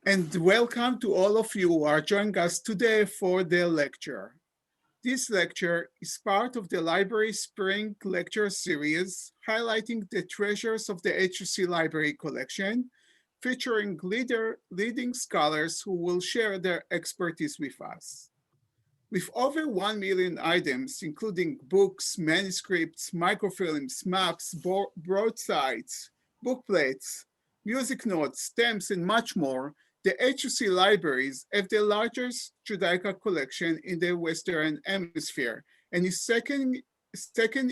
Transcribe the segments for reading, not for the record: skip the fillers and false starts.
And welcome to all of you who are joining us today for the lecture. This lecture is part of the Library Spring Lecture Series, highlighting the treasures of the HUC Library Collection, featuring leading scholars who will share their expertise with us. With over 1 million items, including books, manuscripts, microfilms, maps, broadsides, bookplates, music notes, stamps, and much more, the HUC libraries have the largest Judaica collection in the Western Hemisphere and is second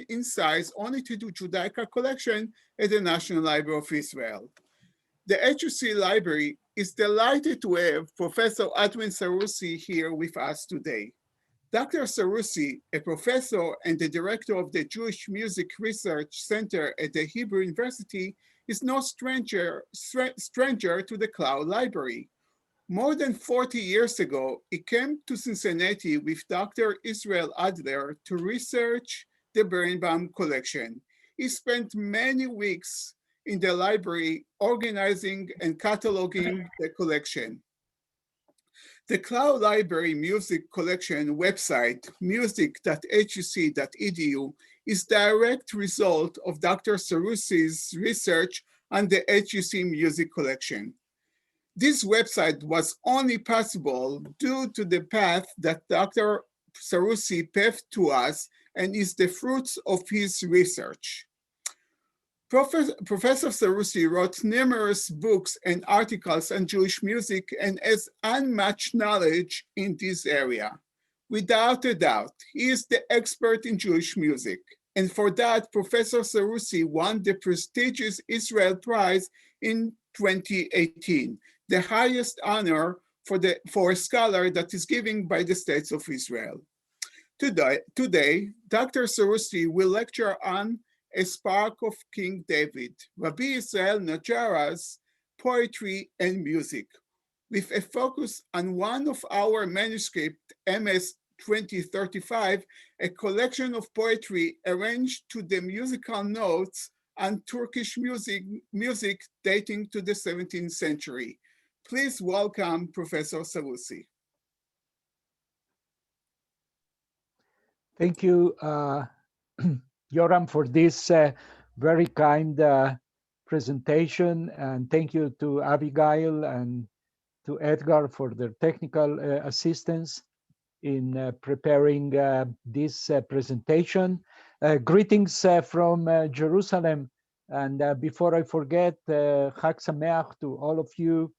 in size only to the Judaica collection at the National Library of Israel. The HUC library is delighted to have Professor Edwin Seroussi here with us today. Dr. Seroussi, a professor and the director of the Jewish Music Research Center at the Hebrew University, is no stranger to the Cloud Library. More than 40 years ago, he came to Cincinnati with Dr. Israel Najara to research the Birnbaum collection. He spent many weeks in the library organizing and cataloging the collection. The Cloud Library Music Collection website, music.huc.edu, is a direct result of Dr. Seroussi's research on the HUC music collection. This website was only possible due to the path that Dr. Seroussi paved to us and is the fruits of his research. Professor Seroussi wrote numerous books and articles on Jewish music and has unmatched knowledge in this area. Without a doubt, he is the expert in Jewish music. And for that, Professor Seroussi won the prestigious Israel Prize in 2018, the highest honor for a scholar that is given by the States of Israel. Today, Dr. Seroussi will lecture on A Spark of King David, Rabbi Israel Najara's poetry and music, with a focus on one of our manuscript, MS 2035, a collection of poetry arranged to the musical notes on Turkish music dating to the 17th century. Please welcome Professor Seroussi. Thank you, Yoram, for this very kind presentation, and thank you to Abigail and to Edgar for their technical assistance in preparing this presentation. Greetings from Jerusalem, and before I forget, Chag Sameach to all of you.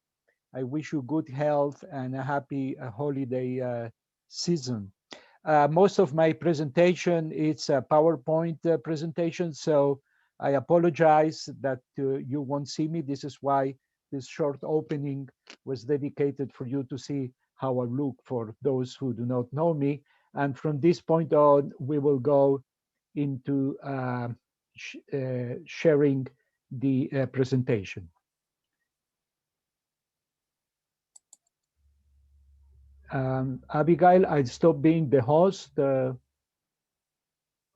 I wish you good health and a happy holiday season. Most of my presentation is a PowerPoint presentation, so I apologize that you won't see me. This is why this short opening was dedicated for you to see how I look for those who do not know me. And from this point on, we will go into sharing the presentation. Abigail, I stopped being the host.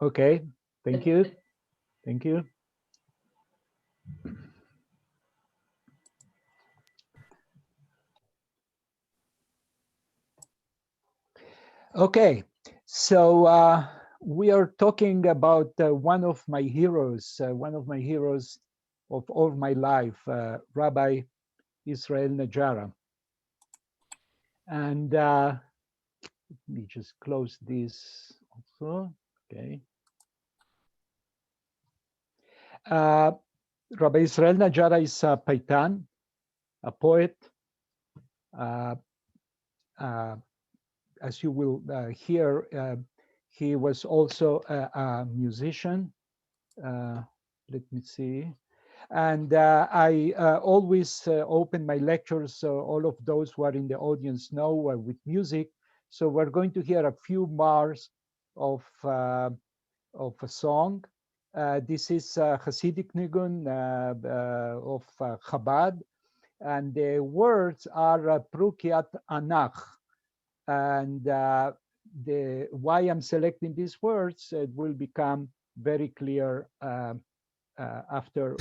Okay, thank you. Thank you. Okay, so we are talking about one of my heroes of all my life, Rabbi Israel Najara. And let me just close this also. Okay. Rabbi Israel Najara is a Paitan, a poet. As you will hear, he was also a musician. Let me see. And I always open my lectures, so all of those who are in the audience know with music. So we're going to hear a few bars of a song. This is Hasidic Nigun of Chabad, and the words are Prukiat Anach. And why I'm selecting these words will become very clear after.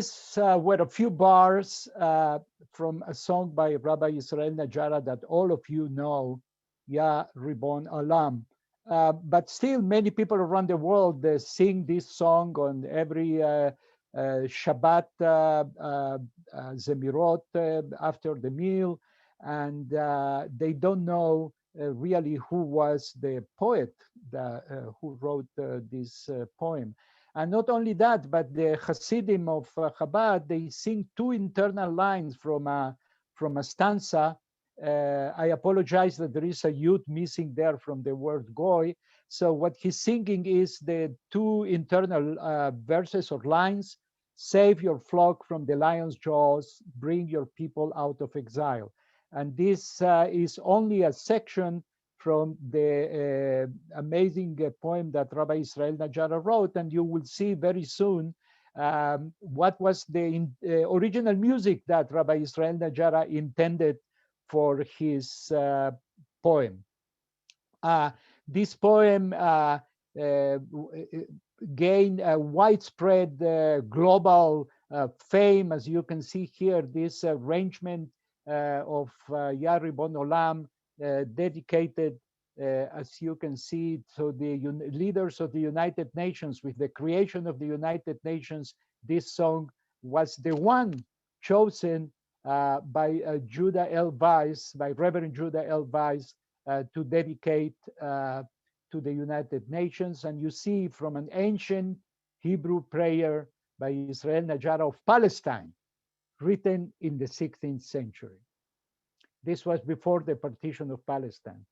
these were a few bars from a song by Rabbi Israel Najara that all of you know, Ya Ribon Olam. But still, many people around the world sing this song on every Shabbat Zemirot after the meal, and they don't know really who was the poet who wrote this poem. And not only that, but the Hasidim of Chabad, they sing two internal lines from a stanza. I apologize that there is a yud missing there from the word goy. So what he's singing is the two internal verses or lines: save your flock from the lion's jaws, bring your people out of exile. And this is only a section from the amazing poem that Rabbi Israel Najara wrote, and you will see very soon what was the original music that Rabbi Israel Najara intended for his poem. This poem gained a widespread global fame. As you can see here, this arrangement of Ya Ribon Olam, dedicated, as you can see, to the leaders of the United Nations. With the creation of the United Nations, this song was the one chosen by Judah L. Weiss, by Reverend Judah L. Weiss, to dedicate to the United Nations. And you see from an ancient Hebrew prayer by Israel Najara of Palestine, written in the 16th century. This was before the partition of Palestine.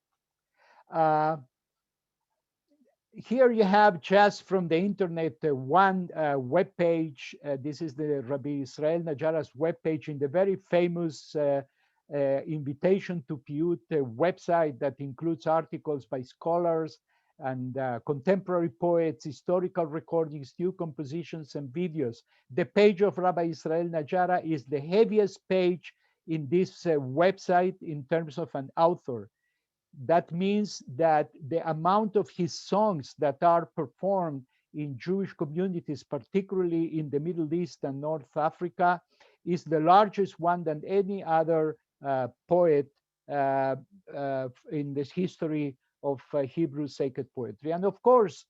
Here you have, just from the internet, one web page. This is the Rabbi Israel Najara's web page in the very famous Invitation to Piyyut website that includes articles by scholars and contemporary poets, historical recordings, new compositions, and videos. The page of Rabbi Israel Najara is the heaviest page in this website in terms of an author. That means that the amount of his songs that are performed in Jewish communities, particularly in the Middle East and North Africa, is the largest one than any other poet in this history of Hebrew sacred poetry. And of course,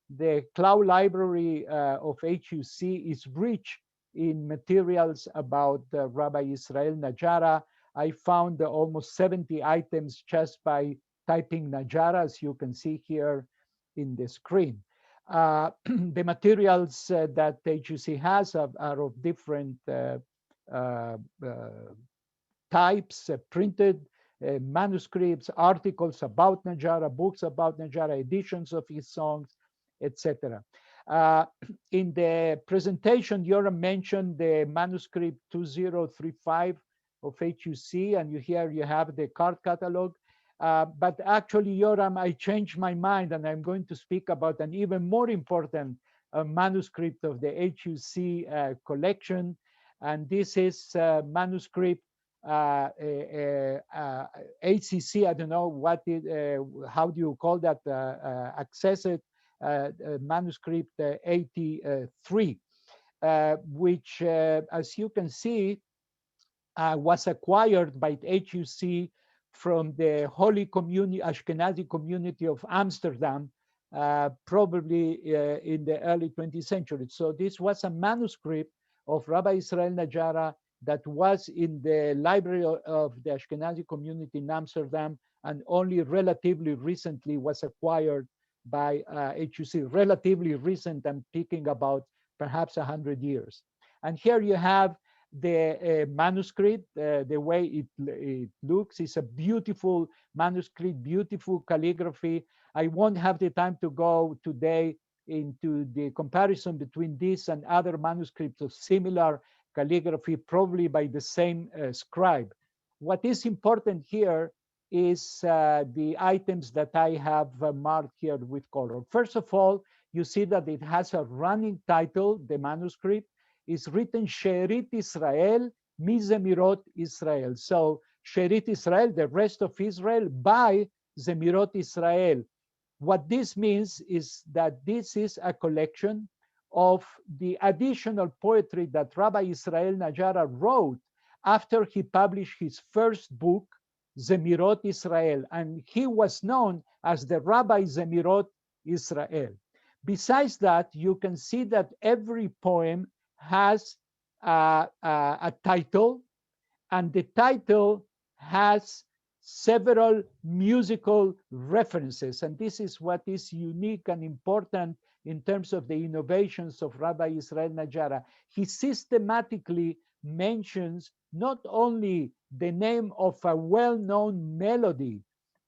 the Cloud Library of HUC is rich in materials about Rabbi Israel Najara. I found almost 70 items just by typing Najara, as you can see here in the screen. The materials that HUC has are of different types, printed manuscripts, articles about Najara, books about Najara, editions of his songs, etc. In the presentation, Yoram mentioned the manuscript 2035 of HUC, and here you have the card catalog. But actually, Yoram, I changed my mind, and I'm going to speak about an even more important manuscript of the HUC collection. And this is manuscript ACC, I don't know what it, how do you call that, accessed manuscript 83, which, as you can see, was acquired by HUC from the Holy Community, Ashkenazi community of Amsterdam, probably in the early 20th century. So this was a manuscript of Rabbi Israel Najara that was in the library of the Ashkenazi community in Amsterdam, and only relatively recently was acquired by HUC. Relatively recent, I'm speaking about perhaps 100 years. And here you have the manuscript. The way it looks is a beautiful manuscript, beautiful calligraphy. I won't have the time to go today into the comparison between this and other manuscripts of similar calligraphy, probably by the same scribe. What is important here is the items that I have marked here with color. First of all, you see that it has a running title. The manuscript is written She'erit Israel, Mizemirot Israel. So She'erit Israel, the rest of Israel, by Zemirot Israel. What this means is that this is a collection of the additional poetry that Rabbi Israel Najara wrote after he published his first book, Zemirot Israel, and he was known as the Rabbi Zemirot Israel. Besides that, you can see that every poem has a title, and the title has several musical references. And this is what is unique and important in terms of the innovations of Rabbi Israel Najara. He systematically mentions not only the name of a well-known melody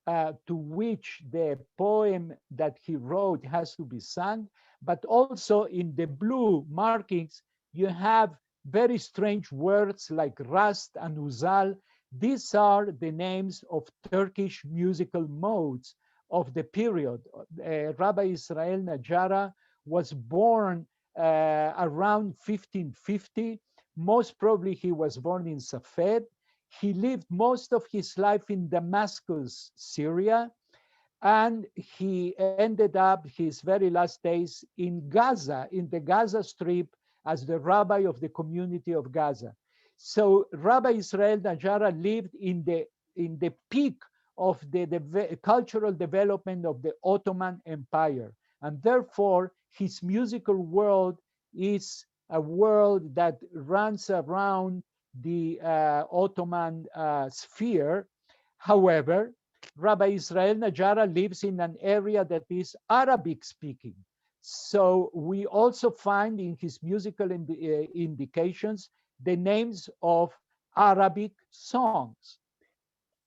to which the poem that he wrote has to be sung, but also in the blue markings, you have very strange words like rast and uzal. These are the names of Turkish musical modes of the period. Rabbi Israel Najara was born around 1550. Most probably he was born in Safed. He lived most of his life in Damascus, Syria, and he ended up his very last days in Gaza, in the Gaza Strip, as the rabbi of the community of Gaza. So Rabbi Israel Najara lived in the peak of the cultural development of the Ottoman Empire, and therefore his musical world is a world that runs around the Ottoman sphere. However, Rabbi Israel Najara lives in an area that is Arabic speaking. So we also find in his musical indications the names of Arabic songs.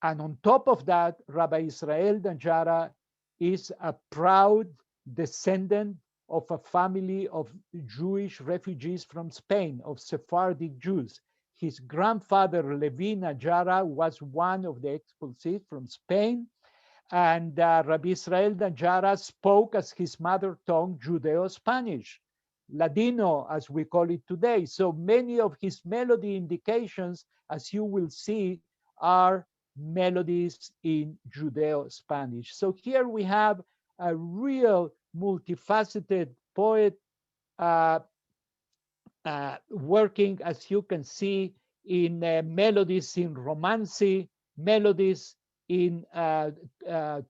And on top of that, Rabbi Israel Najara is a proud descendant of a family of Jewish refugees from Spain, of Sephardic Jews. His grandfather, Levi Najara, was one of the expulsees from Spain. And Rabbi Israel Najara spoke as his mother tongue Judeo-Spanish, Ladino, as we call it today. So many of his melody indications, as you will see, are melodies in Judeo-Spanish. So here we have a real multifaceted poet uh, working, as you can see, in melodies in Romancy, melodies in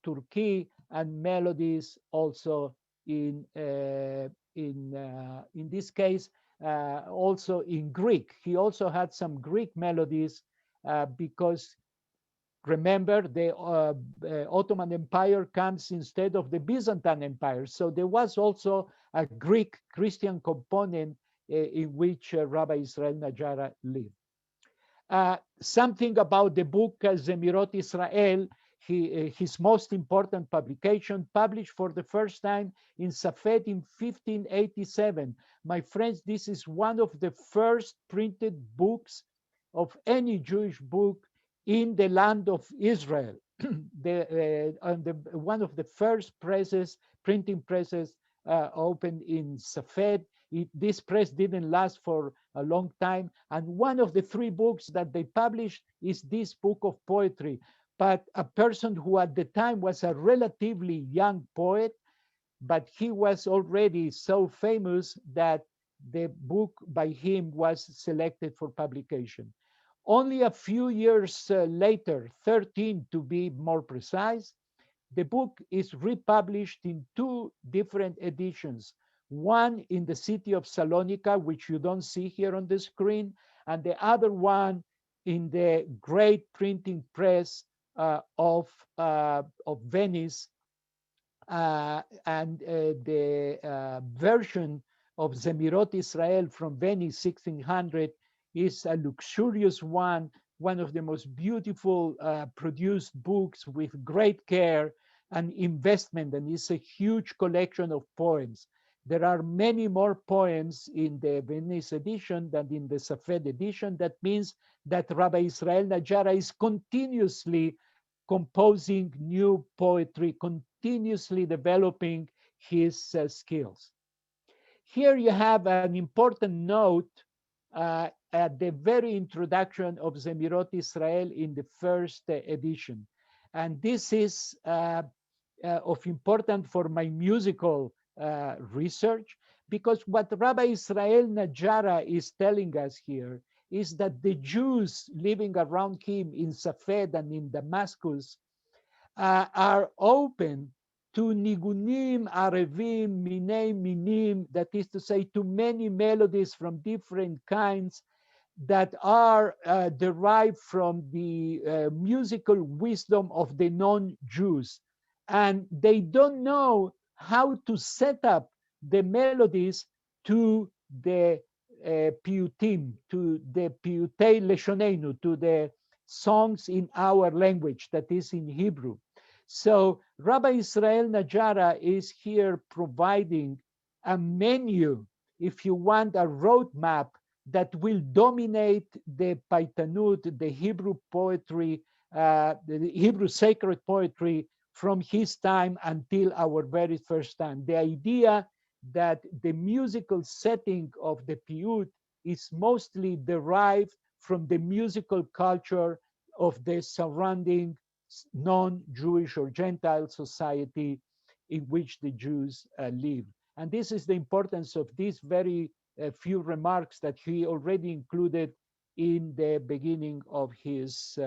Turkey, and melodies also in this case also in Greek. He also had some Greek melodies because remember, the Ottoman Empire comes instead of the Byzantine Empire. So there was also a Greek Christian component in which Rabbi Israel Najara lived. Something about the book Zemirot Israel, his most important publication, published for the first time in Safed in 1587. My friends, this is one of the first printed books of any Jewish book in the land of Israel. One of the first presses, printing presses, opened in Safed. This press didn't last for a long time. And one of the three books that they published is this book of poetry. But a person who at the time was a relatively young poet, but he was already so famous that the book by him was selected for publication. Only a few years later, 13 to be more precise, the book is republished in two different editions. One in the city of Salonika, which you don't see here on the screen, and the other one in the great printing press of Venice. And the version of Zemirot Israel from Venice, 1600, is a luxurious one of the most beautiful produced books with great care and investment, and it's a huge collection of poems. There are many more poems in the Venice edition than in the Safed edition. That means that Rabbi Israel Najara is continuously composing new poetry, continuously developing his skills. Here you have an important note at the very introduction of Zemirot Israel in the first edition. And this is of importance for my musical research, because what Rabbi Israel Najara is telling us here is that the Jews living around him in Safed and in Damascus are open to nigunim, arevim, minei, minim, that is to say, to many melodies from different kinds that are derived from the musical wisdom of the non-Jews. And they don't know how to set up the melodies to the piyyutim, to the piyyutei leshonenu, to the songs in our language, that is in Hebrew. So Rabbi Israel Najara is here providing a menu, if you want, a roadmap that will dominate the Paitanut, the Hebrew poetry, the Hebrew sacred poetry from his time until our very first time. The idea that the musical setting of the piyyut is mostly derived from the musical culture of the surrounding non-Jewish or Gentile society in which the Jews live. And this is the importance of these very few remarks that he already included in the beginning of his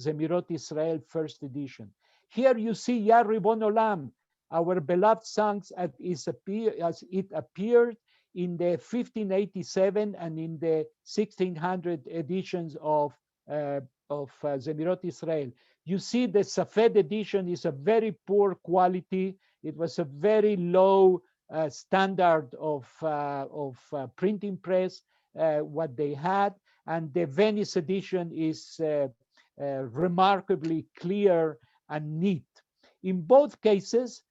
Zemirot Israel first edition. Here you see Ya Ribon Olam, our beloved songs as it appeared in the 1587 and in the 1600 editions of Zemirot Israel. You see the Safed edition is a very poor quality. It was a very low standard of printing press, what they had. And the Venice edition is remarkably clear and neat. In both cases,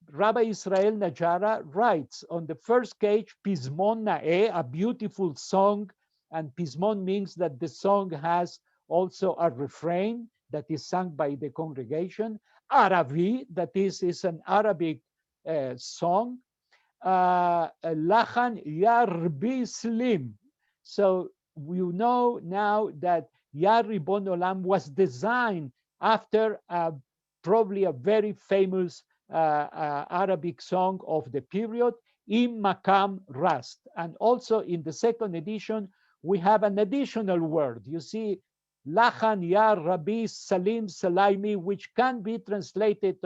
Rabbi Israel Najara writes on the first page, Pizmon Na'eh, a beautiful song. And Pizmon means that the song has also a refrain that is sung by the congregation. Arabi, that is an Arabic song. Lachan Yarbi Slim. So we know now that Ya Ribon Olam was designed after probably a very famous Arabic song of the period, Im Makam Rast. And also in the second edition, we have an additional word. You see, Lachan Ya Rabbi Salim Salaimi, which can be translated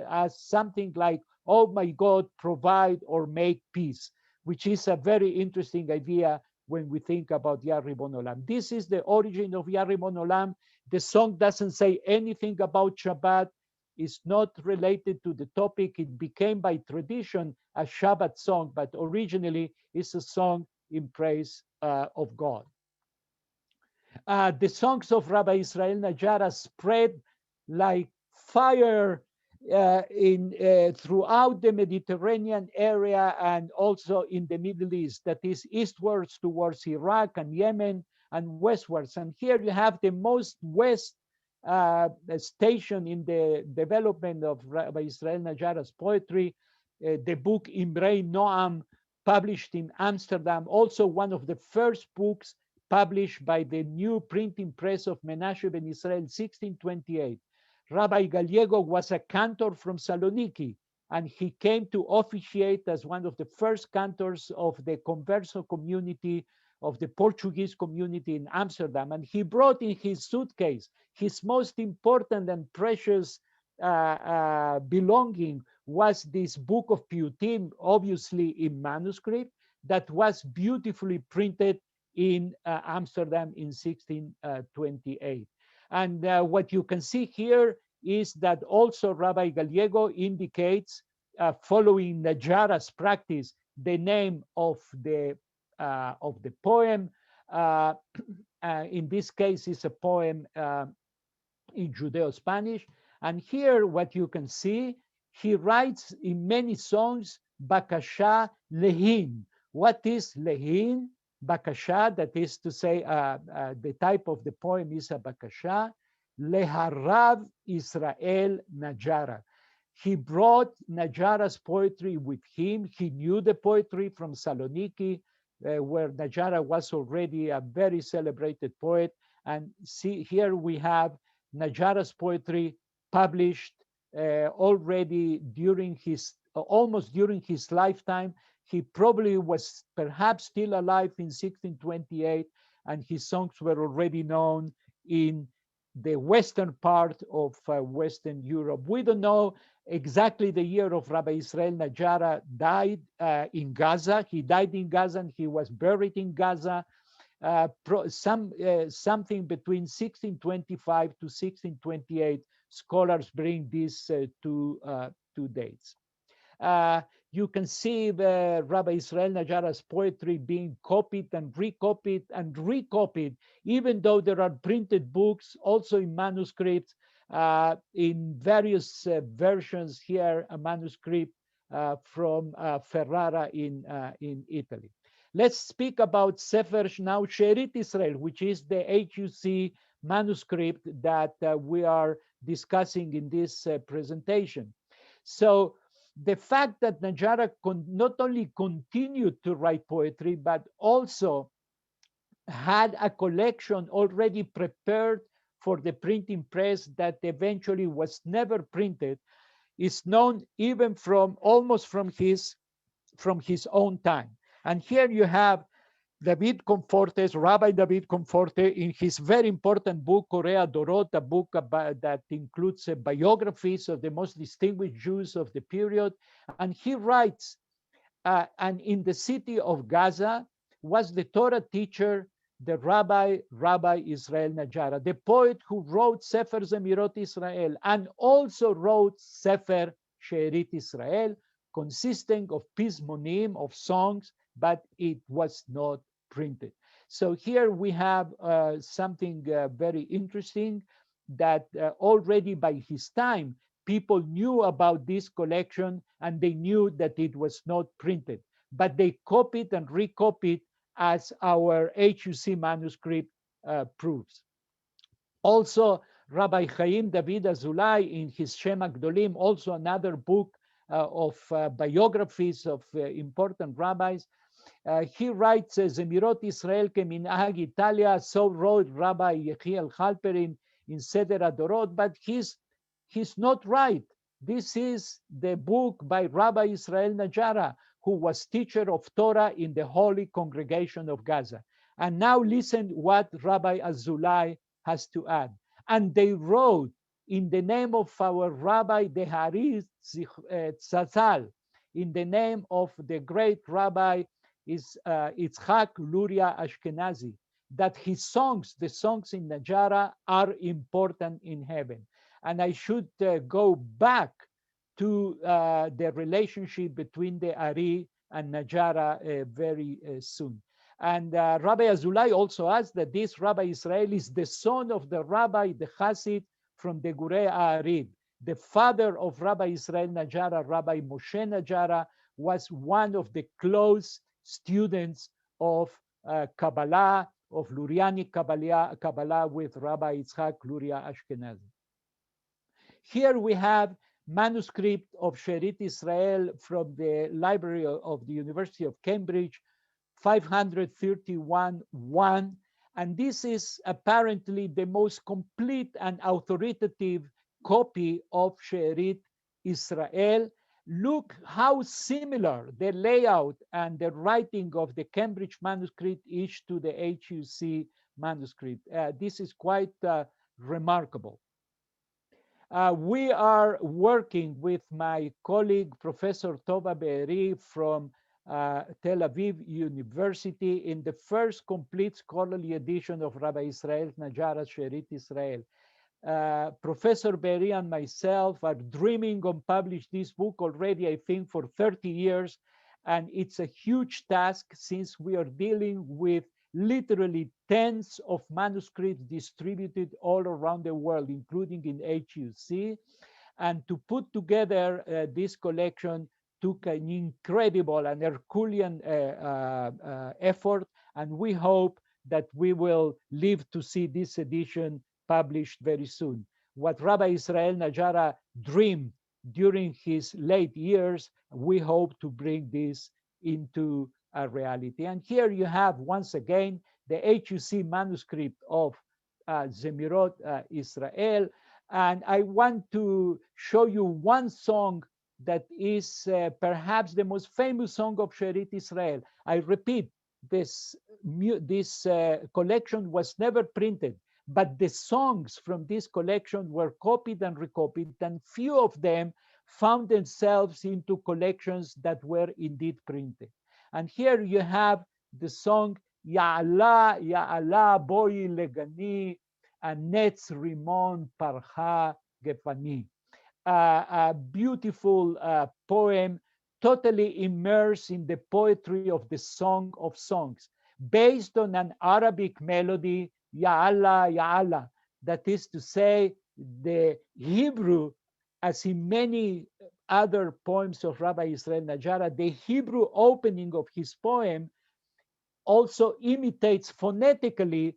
as something like, oh my God, provide or make peace, which is a very interesting idea when we think about Ya Ribon Olam. This is the origin of Ya Ribon Olam. The song doesn't say anything about Shabbat. It's not related to the topic. It became by tradition a Shabbat song, but originally it's a song in praise of God. The songs of Rabbi Israel Najara spread like fire throughout the Mediterranean area and also in the Middle East, that is eastwards towards Iraq and Yemen and westwards. And here you have the most west station in the development of Rabbi Israel Najara's poetry, the book Imrei Noam, published in Amsterdam, also one of the first books published by the new printing press of Menashe ben Israel, 1628. Rabbi Gallego was a cantor from Saloniki, and he came to officiate as one of the first cantors of the Converso community, of the Portuguese community in Amsterdam. And he brought in his suitcase his most important and precious belonging was this book of Piyyutim, obviously in manuscript, that was beautifully printed in Amsterdam in 1628. And what you can see here is that also Rabbi Gallego indicates, following Najara's practice, the name of the poem. In this case, it's a poem in Judeo-Spanish. And here, what you can see, he writes in many songs, Bakasha Lehin. What is Lehin? Bakasha, that is to say, the type of the poem is a Bakasha. Leharav Israel Najara. He brought Najara's poetry with him. He knew the poetry from Saloniki, where Najara was already a very celebrated poet. And see, here we have Najara's poetry published already during his, almost during his lifetime. He probably was perhaps still alive in 1628, and his songs were already known in the western part of Western Europe. We don't know exactly the year of Rabbi Israel Najara died in Gaza. He died in Gaza and he was buried in Gaza. Something between 1625 to 1628. Scholars bring these two dates. Uh, you can see the Rabbi Israel Najara's poetry being copied and recopied, even though there are printed books, also in manuscripts, in various versions here, a manuscript from Ferrara in Italy. Let's speak about Sefer now, She'erit Israel, which is the HUC manuscript that we are discussing in this presentation. So the fact that Najara not only continued to write poetry, but also had a collection already prepared for the printing press that eventually was never printed, is known even from almost from his own time. And here you have David Conforte's, Rabbi David Conforte, in his very important book, Korea Dorot, a book that includes biographies of the most distinguished Jews of the period. And he writes, and in the city of Gaza was the Torah teacher, the Rabbi Israel Najara, the poet who wrote Sefer Zemirot Israel and also wrote Sefer She'erit Israel, consisting of pismonim, of songs, but it was not printed. So here we have something very interesting, that already by his time, people knew about this collection and they knew that it was not printed, but they copied and recopied, as our HUC manuscript proves. Also, Rabbi Chaim David Azulai, in his Shem HaGdolim, also another book of biographies of important rabbis, he writes, Zemirot Israel keminhag Italia, so wrote Rabbi Yechiel Halperin in Seder Adorot, but he's not right. This is the book by Rabbi Israel Najara, who was teacher of Torah in the Holy Congregation of Gaza. And now listen what Rabbi Azulai has to add. And they wrote in the name of our Rabbi Dehari Tzazal, in the name of the great Rabbi Yitzhak Luria Ashkenazi, that his songs, the songs in Najara, are important in heaven. And I should go back to the relationship between the Ari and Najara very soon. And Rabbi Azulai also adds that this Rabbi Israel is the son of the Rabbi, the Hasid from the Gurei Arib. The father of Rabbi Israel Najara, Rabbi Moshe Najara, was one of the close students of Kabbalah, of Lurianic Kabbalah with Rabbi Yitzhak Luria Ashkenazi. Here we have manuscript of She'erit Israel from the library of the University of Cambridge, 531-1, and this is apparently the most complete and authoritative copy of She'erit Israel. Look how similar the layout and the writing of the Cambridge manuscript is to the HUC manuscript. This is quite remarkable. We are working with my colleague, Professor Tova Be'eri from Tel Aviv University in the first complete scholarly edition of Rabbi Israel Najara's She'erit Israel. Professor Be'eri and myself are dreaming on publish this book already, I think, for 30 years. And it's a huge task since we are dealing with literally tens of manuscripts distributed all around the world, including in HUC. And to put together this collection took an incredible and Herculean effort. And we hope that we will live to see this edition published very soon. What Rabbi Israel Najara dreamed during his late years, we hope to bring this into a reality. And here you have, once again, the HUC manuscript of Zemirot Israel. And I want to show you one song that is perhaps the most famous song of Sherit Israel. I repeat, this collection was never printed, but the songs from this collection were copied and recopied, and few of them found themselves into collections that were indeed printed. And here you have the song Ya'ala, Ya'ala, Boi Legani, Netz Rimon Parha Gefani. A beautiful poem, totally immersed in the poetry of the Song of Songs, based on an Arabic melody, Ya Allah, Ya Allah. That is to say, the Hebrew, as in many other poems of Rabbi Israel Najara, the Hebrew opening of his poem also imitates phonetically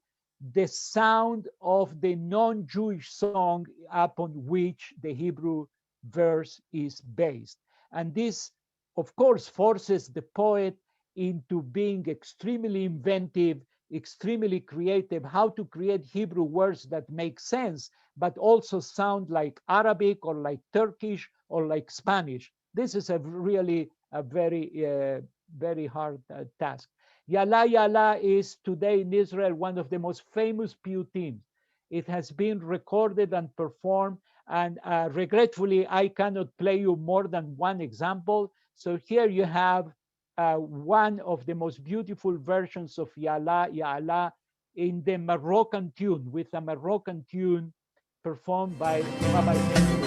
the sound of the non-Jewish song upon which the Hebrew verse is based. And this, of course, forces the poet into being extremely inventive, extremely creative, how to create Hebrew words that make sense, but also sound like Arabic or like Turkish or like Spanish. This is really a very hard task. Yala Yala is today in Israel one of the most famous piyutim. It has been recorded and performed, and regretfully, I cannot play you more than one example. So here you have one of the most beautiful versions of Yala Yala in the Moroccan tune, with a Moroccan tune performed by Rabbi Edwin.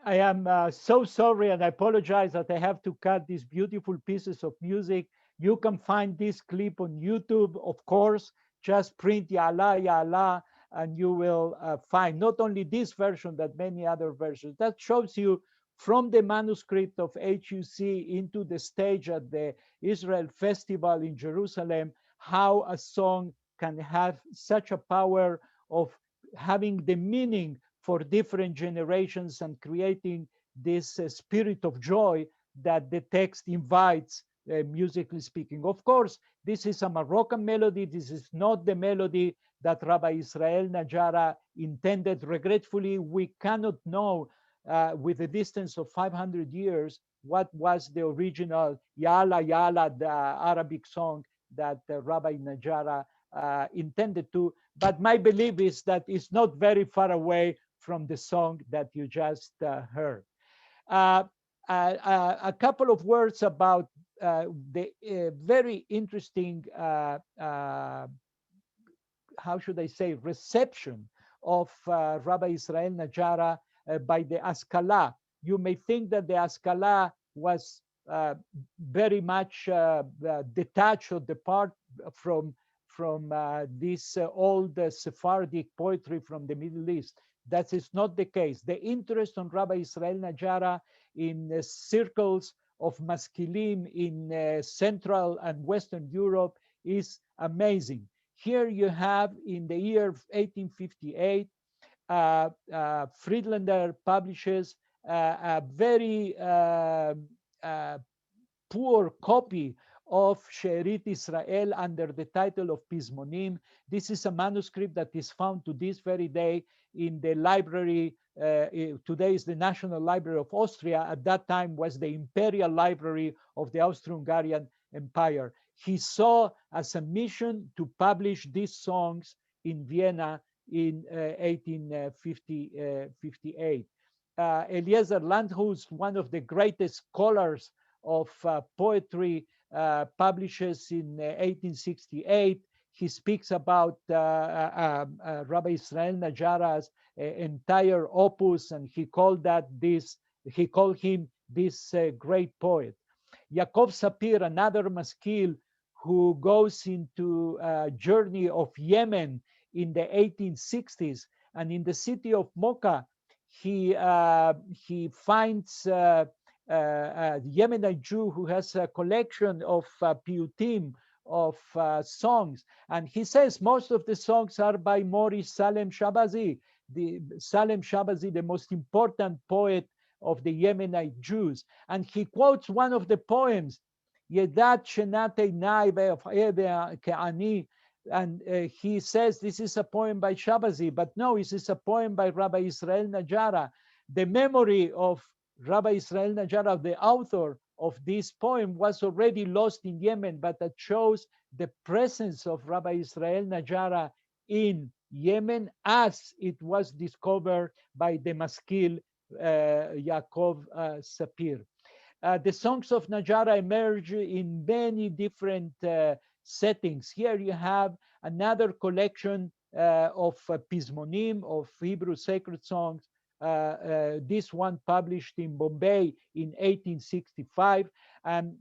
I am so sorry, and I apologize that I have to cut these beautiful pieces of music. You can find this clip on YouTube, of course. Just print Ya Allah, Ya Allah, and you will find not only this version, but many other versions. That shows you from the manuscript of HUC into the stage at the Israel Festival in Jerusalem, how a song can have such a power of having the meaning for different generations and creating this spirit of joy that the text invites, musically speaking. Of course, this is a Moroccan melody. This is not the melody that Rabbi Israel Najara intended. Regretfully, we cannot know with a distance of 500 years what was the original Yala Yala, the Arabic song that Rabbi Najara intended to. But my belief is that it's not very far away from the song that you just heard. A couple of words about the very interesting, how should I say, reception of Rabbi Israel Najara by the Askala. You may think that the Askala was very much detached or depart from this old Sephardic poetry from the Middle East. That is not the case. The interest on Rabbi Israel Najara in circles of maskilim in Central and Western Europe is amazing. Here you have in the year 1858, Friedlander publishes a very uh, poor copy of She'erit Israel under the title of Pismonim. This is a manuscript that is found to this very day in the library. Today is the National Library of Austria. At that time was the Imperial Library of the Austro-Hungarian Empire. He saw as a mission to publish these songs in Vienna in 1858. Eliezer Landhaus, one of the greatest scholars of poetry, publishes in 1868. He speaks about Rabbi Israel Najara's entire opus, and he called him this great poet. Yaakov Sapir, another maskil who goes into a journey of Yemen in the 1860s, and in the city of Mocha, he finds a Yemenite Jew who has a collection of piyyutim, of songs, and he says most of the songs are by Morris Salem Shabazi, the most important poet of the Yemenite Jews, and he quotes one of the poems, Yedat Shenate Nai Ke'ani, and he says this is a poem by Shabazi, but no, this is a poem by Rabbi Israel Najara. The memory of Rabbi Israel Najara, the author of this poem, was already lost in Yemen, but that shows the presence of Rabbi Israel Najara in Yemen as it was discovered by the maskil Yaakov Sapir. The songs of Najara emerge in many different settings. Here you have another collection of Pismonim, of Hebrew sacred songs. This one published in Bombay in 1865, and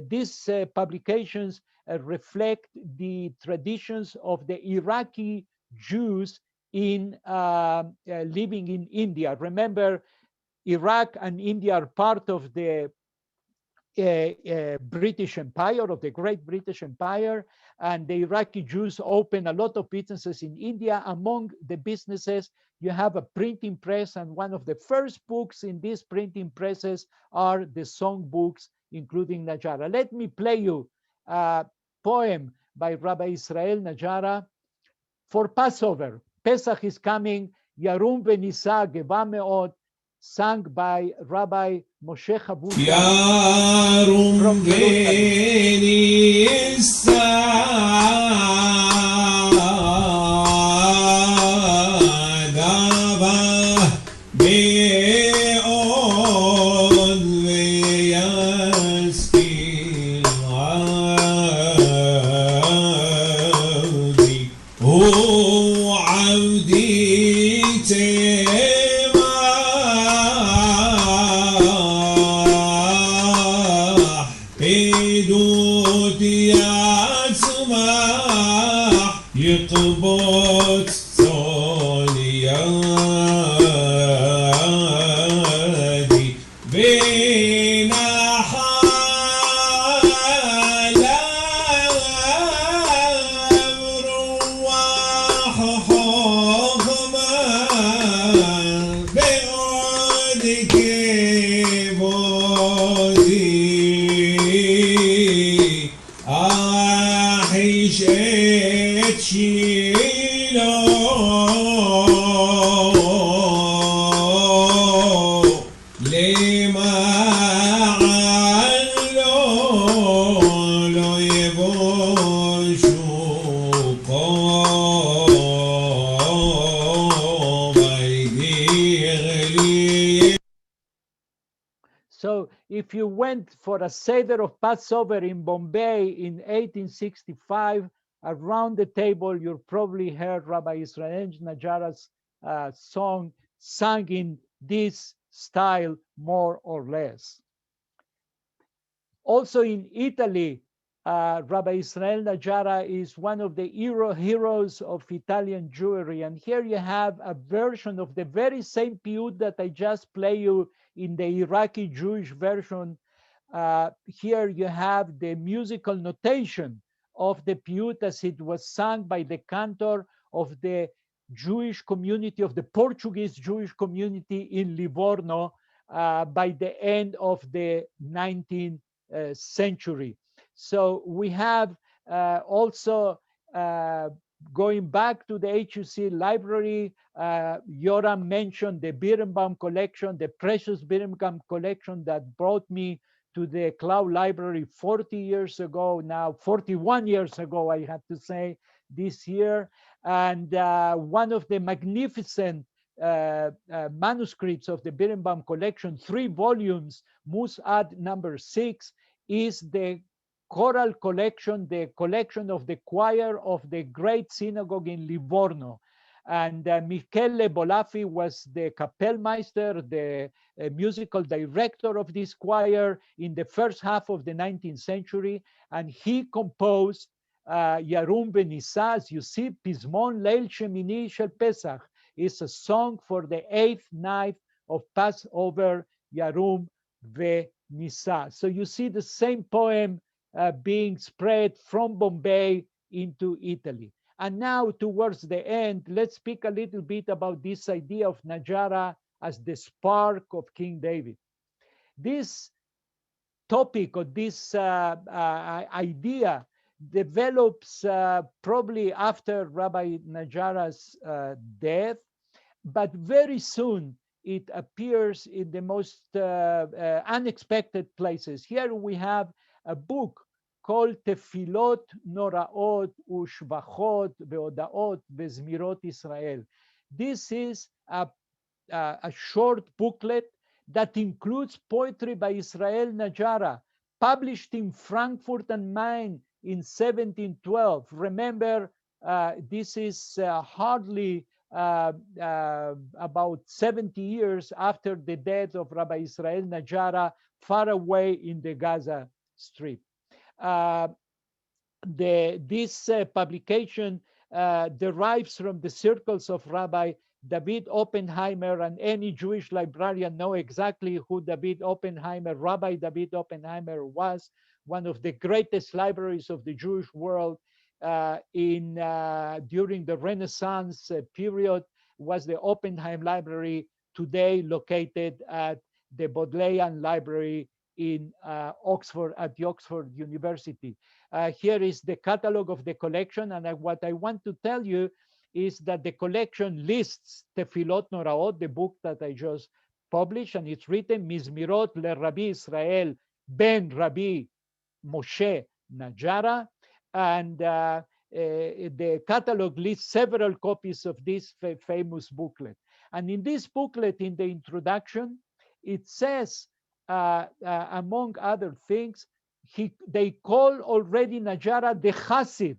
these publications reflect the traditions of the Iraqi Jews in living in India. Remember, Iraq and India are part of the British Empire, of the Great British Empire, and the Iraqi Jews open a lot of businesses in India. Among the businesses, you have a printing press, and one of the first books in these printing presses are the song books, including Najara. Let me play you a poem by Rabbi Israel Najara for Passover. Pesach is coming. Yarum v'nisa geva me'od, sung by Rabbi Moshe Chabuz Yarum v'nisa geva me'od v'yaskil avdi hu avdi يطبط صوليادي بين حال روح حكما بعودك بودي أحيش So if you went for a Seder of Passover in Bombay in 1865, around the table, you probably heard Rabbi Israel Najara's song sung in this style, more or less. Also in Italy, Rabbi Israel Najara is one of the heroes of Italian Jewry. And here you have a version of the very same piyyut that I just play you in the Iraqi Jewish version. Here you have the musical notation of the piyyut as it was sung by the cantor of the Jewish community, of the Portuguese Jewish community in Livorno by the end of the 19th century. So we have also going back to the HUC library, Yoram mentioned the Birnbaum collection, the precious Birnbaum collection that brought me to the Cloud Library 40 years ago, now 41 years ago, I have to say, this year. And one of the magnificent manuscripts of the Birnbaum collection, 3 volumes, Mus'ad number 6, is the choral collection, the collection of the choir of the great synagogue in Livorno. And Michele Bolafi was the Kapellmeister, the musical director of this choir in the first half of the 19th century. And he composed Yarum Benissa, as you see, Pismon Leil Shemini Shel Pesach, is a song for the 8th night of Passover, Yarum Benissa. So you see the same poem being spread from Bombay into Italy. And now towards the end, let's speak a little bit about this idea of Najara as the spark of King David. This topic or this idea develops probably after Rabbi Najara's death, but very soon it appears in the most unexpected places. Here we have a book called Tefilot Noraot Ushbachot Veodaot Vezmirot Israel. This is a short booklet that includes poetry by Israel Najara, published in Frankfurt and Main in 1712. Remember, this is hardly about 70 years after the death of Rabbi Israel Najara, far away in the Gaza Strip. This publication derives from the circles of Rabbi David Oppenheimer, and any Jewish librarian know exactly who David Oppenheimer, Rabbi David Oppenheimer, was one of the greatest libraries of the Jewish world during the Renaissance period. Was the Oppenheim Library, today located at the Bodleian Library in Oxford, at the Oxford University. Here is the catalog of the collection, and what I want to tell you is that the collection lists Tefilot Noraot, the book that I just published, and it's written Mizmirot le Rabbi Israel ben Rabbi Moshe Najara, and the catalog lists several copies of this famous booklet. And in this booklet, in the introduction, it says, among other things, they call already Najara the Hasid.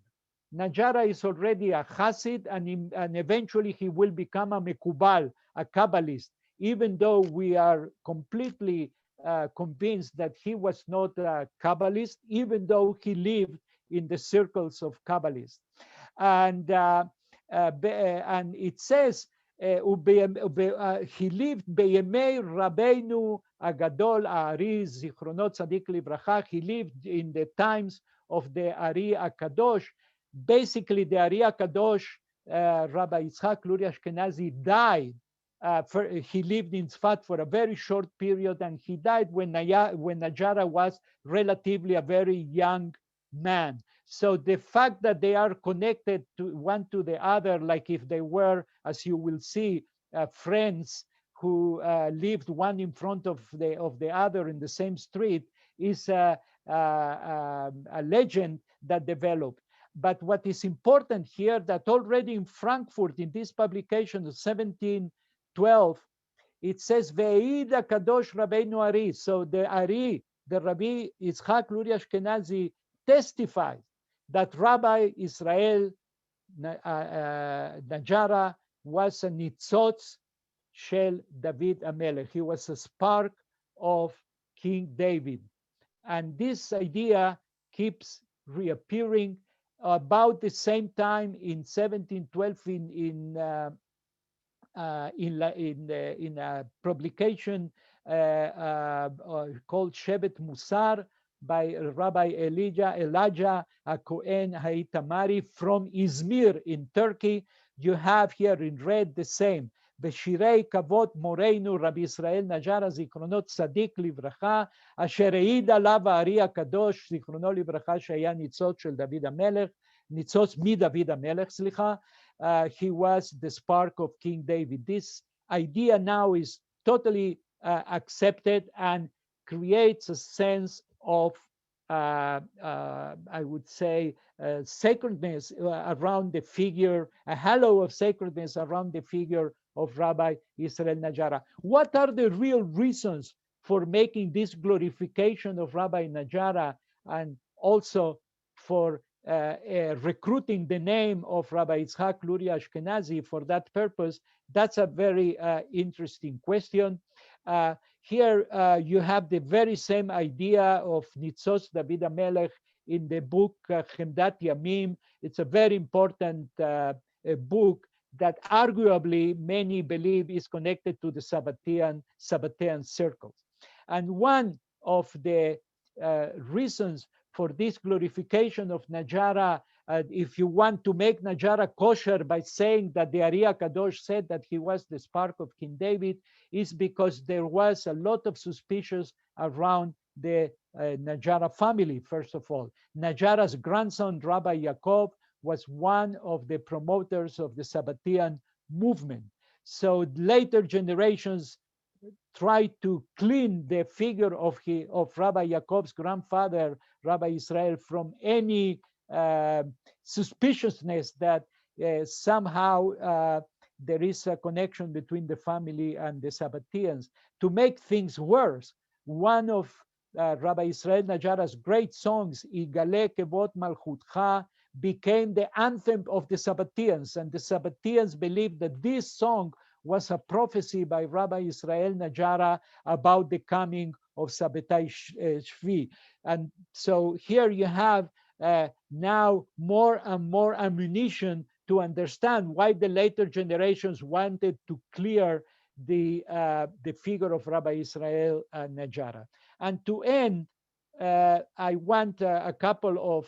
Najara is already a Hasid, and eventually he will become a Mekubal, a Kabbalist, even though we are completely convinced that he was not a Kabbalist, even though he lived in the circles of Kabbalists. And it says, he lived Beyemei Rabbeinu Agadol Ari Zichronot Tzadik Livracha. He lived in the times of the Ari Akadosh. Basically, the Ari Akadosh, Rabbi Yitzhak Luria Ashkenazi, died. He lived in Tzfat for a very short period, and he died when Najara was relatively a very young man. So the fact that they are connected to one to the other, like if they were, as you will see, friends who lived one in front of the other in the same street, is a legend that developed. But what is important here, that already in Frankfurt, in this publication of 1712, it says Ve'ida Kadosh Rabbeinu Ari. So the Ari, the Rabbi Yitzhak Luria Ashkenazi, testified that Rabbi Israel Najara was a nitzotz shel David Amelech. He was a spark of King David. And this idea keeps reappearing. About the same time in 1712 in a publication called Shevet Musar by Rabbi Elijah Cohen Haitamari from Izmir in Turkey. You have here in red the same. בשירי כבוד מורנו רבי ישראל נג'רה זיכרונו צדיק לברכה, אשר העיד עליו הארי הקדוש זיכרונו לברכה שהיה ניצוץ של דוד המלך, ניצוץ מדוד המלך, סליחה. He was the spark of King David. This idea now is totally accepted and creates a sense of I would say sacredness around the figure, a halo of sacredness around the figure of Rabbi Israel Najara. What are the real reasons for making this glorification of Rabbi Najara and also for recruiting the name of Rabbi Yitzhak Luria Ashkenazi for that purpose? That's a very interesting question. Here you have the very same idea of Nitzos David HaMelech in the book Chemdat Yamim. It's a very important book that arguably many believe is connected to the Sabbathian circles. And one of the reasons for this glorification of Najara, if you want to make Najara kosher by saying that the Ari Kadosh said that he was the spark of King David, is because there was a lot of suspicions around the Najara family, first of all. Najara's grandson, Rabbi Yaakov, was one of the promoters of the Sabbathian movement. So later generations tried to clean the figure of Rabbi Yaakov's grandfather, Rabbi Israel, from any suspiciousness that somehow there is a connection between the family and the Sabbathians. To make things worse, one of Rabbi Israel Najara's great songs, Igale Kevot Malchutcha, became the anthem of the Sabbathians, and the Sabbathians believed that this song was a prophecy by Rabbi Israel Najara about the coming of Sabbatai Shvi. And so here you have now more and more ammunition to understand why the later generations wanted to clear the figure of Rabbi Israel Najara. And to end, I want a couple of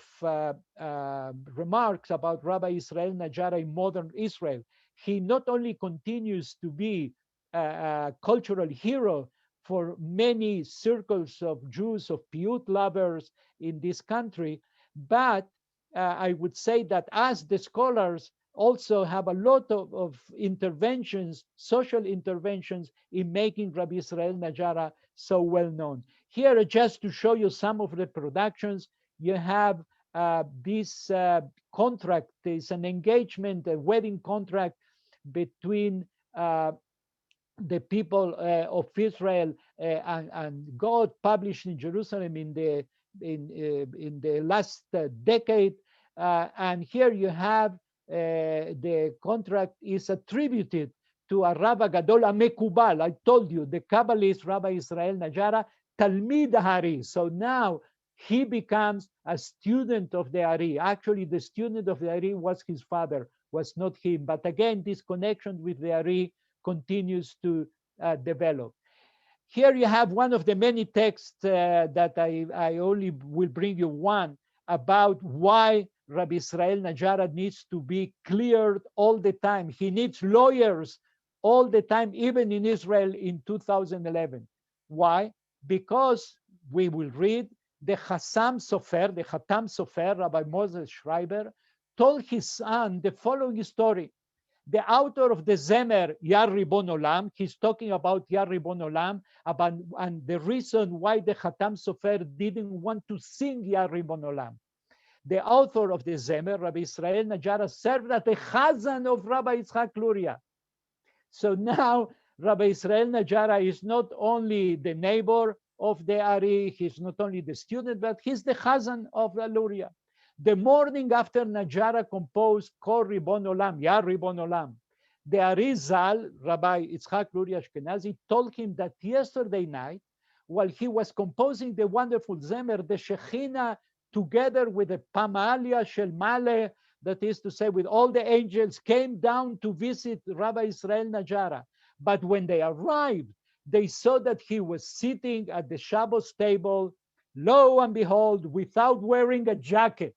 remarks about Rabbi Israel Najara in modern Israel. He not only continues to be a cultural hero for many circles of Jews, of piyyut lovers in this country, but I would say that as the scholars also have a lot of interventions, social interventions, in making Rabbi Israel Najara so well known. Here, just to show you some of the productions, you have this contract. There's an engagement, a wedding contract between the people of Israel and God, published in Jerusalem in the last decade. And here you have the contract is attributed to a Rabbi Gadol Mekubal. I told you, the Kabbalist Rabbi Israel Najara, Talmid Hari. So now he becomes a student of the Ari. Actually, the student of the Ari was his father, was not him. But again, this connection with the Ari continues to develop. Here you have one of the many texts that I only will bring you one about why Rabbi Israel Najara needs to be cleared all the time. He needs lawyers all the time, even in Israel in 2011. Why? Because we will read the Hatam Sofer, Rabbi Moses Schreiber, told his son the following story. The author of the Zemer, Yar Ribon Olam, he's talking about Yar Ribon Olam, and the reason why the Hatam Sofer didn't want to sing Yar Ribon Olam. The author of the Zemer, Rabbi Israel Najara, served as the Chazan of Rabbi Yitzhak Luria. So now Rabbi Israel Najara is not only the neighbor of the Ari, he's not only the student, but he's the Chazan of the Luria. The morning after Najara composed Kol Ribon Olam, Yar Ribon Olam, the Ari Zal, Rabbi Yitzhak Luria Ashkenazi, told him that yesterday night, while he was composing the wonderful Zemer, the Shekhinah, together with the Pamalia Shel Male, that is to say, with all the angels, came down to visit Rabbi Israel Najara. But when they arrived, they saw that he was sitting at the Shabbos table, lo and behold, without wearing a jacket.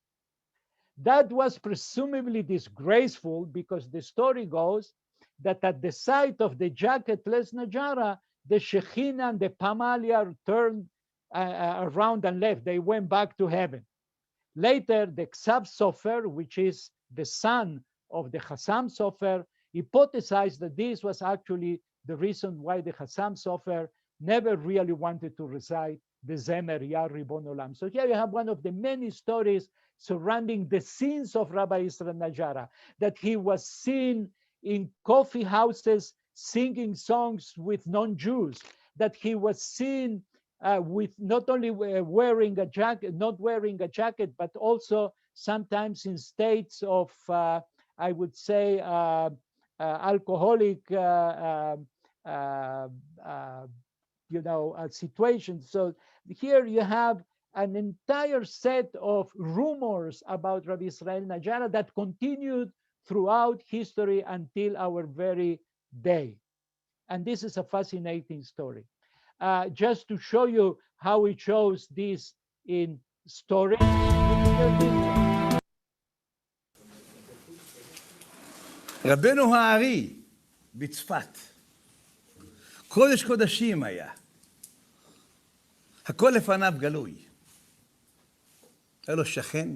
That was presumably disgraceful because the story goes that at the sight of the jacketless Najara, the Shekhinah and the Pamalia turned around and left. They went back to heaven. Later, the Ksab Sofer, which is the son of the Chassam Sofer, hypothesized that this was actually the reason why the Chassam Sofer never really wanted to recite the Zemer Ya Ribon Olam. So here you have one of the many stories surrounding the scenes of Rabbi Israel Najara, that he was seen in coffee houses singing songs with non-Jews, that he was seen with not only wearing a jacket, not wearing a jacket, but also sometimes in states of, I would say, alcoholic, situations. So here you have an entire set of rumors about Rabbi Israel Najara that continued throughout history until our very day. And this is a fascinating story. Just to show you how it shows this in stories. רבנו הארי בצפת, קודש קודשים היה, הכל לפניו גלוי. היה לו שכן,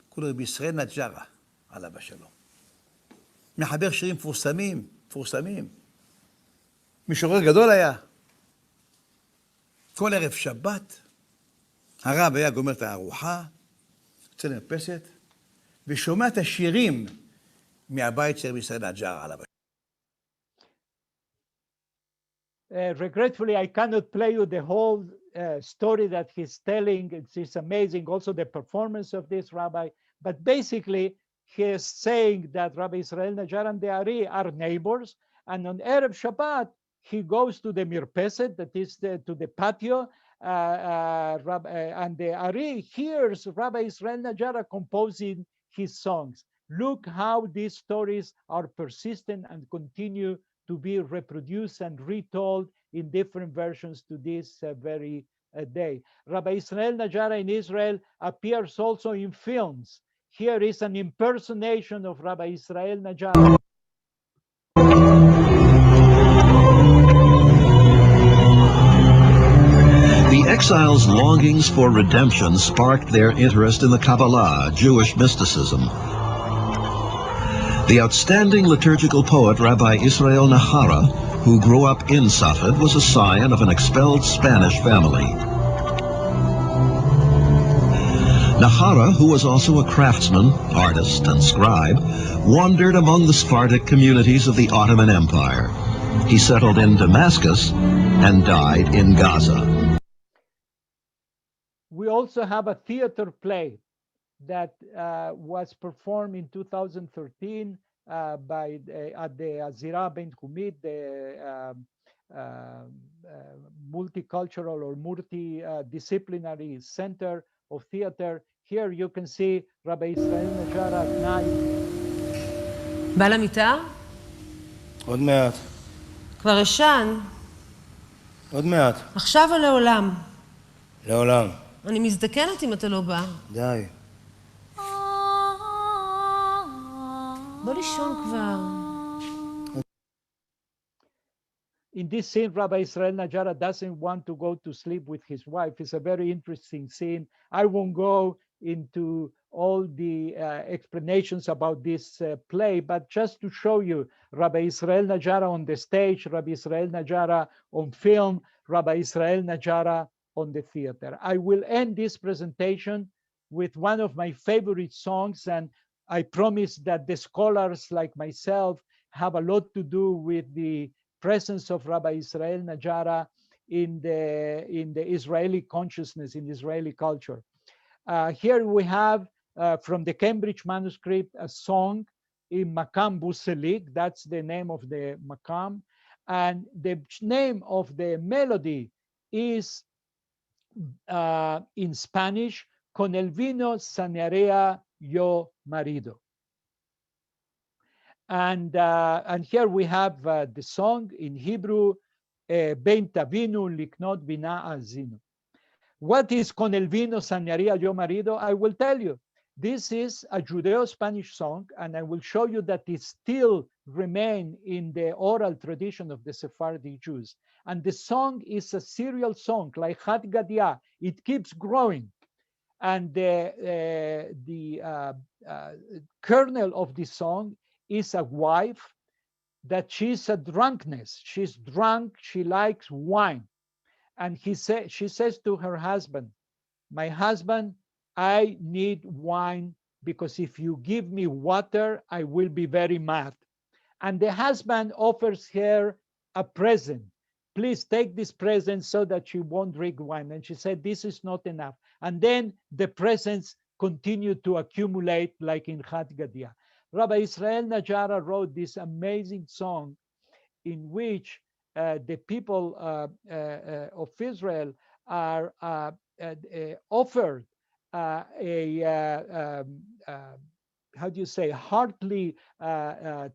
קוראים רבי ישראל נג'רה, עליו השלום. מחבר שירים מפורסמים. משורר גדול היה. כל ערב שבת, הרב היה גומר את הארוחה, יוצא למרפסת, ושומע את השירים מהבית של רבי ישראל נג'רה, עליו השלום. Regretfully, I cannot play you the whole story that he's telling. It's amazing, also the performance of this rabbi. But basically, he is saying that Rabbi Israel Najara and the Ari are neighbors. And on Erev Shabbat, he goes to the mirpeset, that is to the patio, and the Ari hears Rabbi Israel Najara composing his songs. Look how these stories are persistent and continue to be reproduced and retold in different versions to this very day. Rabbi Israel Najara in Israel appears also in films. Here is an impersonation of Rabbi Israel Najara. The exiles' longings for redemption sparked their interest in the Kabbalah, Jewish mysticism. The outstanding liturgical poet Rabbi Israel Najara, who grew up in Safed, was a scion of an expelled Spanish family. Najara, who was also a craftsman, artist, and scribe, wandered among the Spartic communities of the Ottoman Empire. He settled in Damascus and died in Gaza. We also have a theater play that was performed in 2013 at the Azira Beinthumit, the multicultural or multidisciplinary center of theater. Here you can see Rabbi Israel Najara at night. בא למיטה? עוד מעט. כבר ישן. עוד מעט. עכשיו או לעולם? לעולם. אני מזדקנת אם אתה לא בא. די. בוא לישון כבר. In this scene, Rabbi Israel Najara doesn't want to go to sleep with his wife. It's a very interesting scene. I won't go into all the explanations about this play, but just to show you Rabbi Israel Najara on the stage, Rabbi Israel Najara on film, Rabbi Israel Najara on the theater. I will end this presentation with one of my favorite songs, and I promise that the scholars like myself have a lot to do with the presence of Rabbi Israel Najara in the Israeli consciousness, in Israeli culture. Here we have from the Cambridge manuscript a song in Makam Buselig. That's the name of the Makam, and the name of the melody is in Spanish, Con el vino sanearea yo marido. And here we have the song in Hebrew, Ben tavinu liknot bina azinu. What is Con el vino sanearía yo marido? I will tell you. This is a Judeo-Spanish song, and I will show you that it still remains in the oral tradition of the Sephardic Jews. And the song is a serial song, like HUC-JIR. It keeps growing. And the kernel of this song is a wife that she's a drunkenness. She's drunk, she likes wine. And she says to her husband, my husband, I need wine because if you give me water, I will be very mad. And the husband offers her a present. Please take this present so that she won't drink wine. And she said, this is not enough. And then the presents continue to accumulate like in HUC-JIR. Rabbi Israel Najara wrote this amazing song in which the people of Israel are offered how do you say, heartly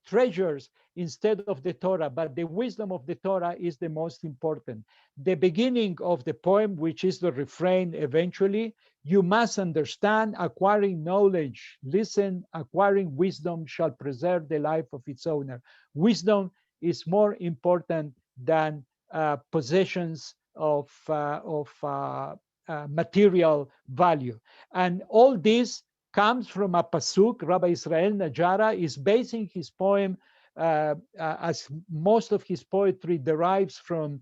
treasures instead of the Torah, but the wisdom of the Torah is the most important. The beginning of the poem, which is the refrain eventually, you must understand, acquiring knowledge, listen, acquiring wisdom shall preserve the life of its owner. Wisdom is more important than possessions of material value. And all this comes from a pasuk. Rabbi Israel Najara is basing his poem, as most of his poetry derives from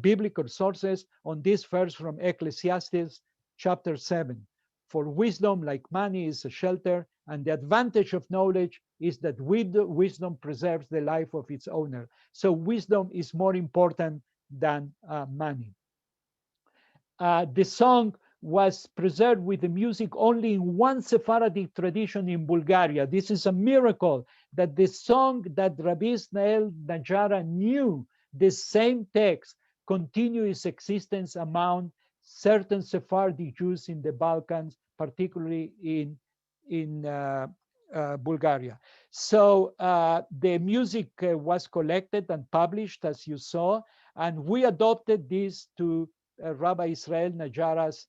biblical sources, on this verse from Ecclesiastes chapter 7. For wisdom, like money, is a shelter, and the advantage of knowledge is that wisdom preserves the life of its owner. So wisdom is more important than money. The song was preserved with the music only in one Sephardic tradition in Bulgaria. This is a miracle that the song that Rabbi Israel Najara knew, the same text, continued its existence among certain Sephardic Jews in the Balkans, particularly in Bulgaria. So the music was collected and published, as you saw, and we adopted this to Rabbi Israel Najara's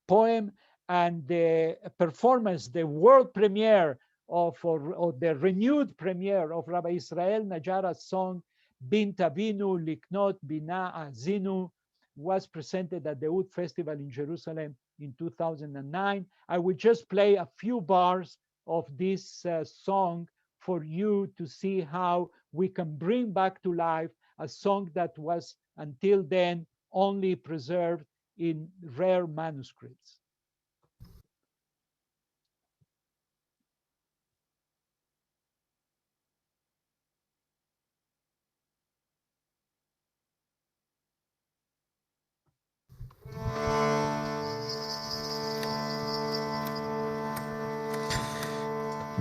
poem, and the performance, the world premiere or the renewed premiere of Rabbi Israel Najara's song Bint Avinu Liknot Bina Azinu was presented at the Oud Festival in Jerusalem in 2009. I will just play a few bars of this song for you to see how we can bring back to life a song that was until then only preserved in rare manuscripts.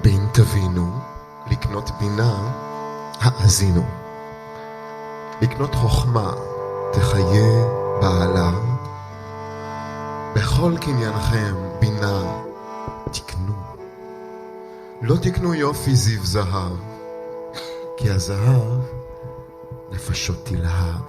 בint אבינו, לקנות בינה, האזינו. לקנות חוכמה, תחיה בעלה. בכל קניינכם בינה תקנו. לא תקנו יופי זיו זהב, כי הזהב נפשות תלהב.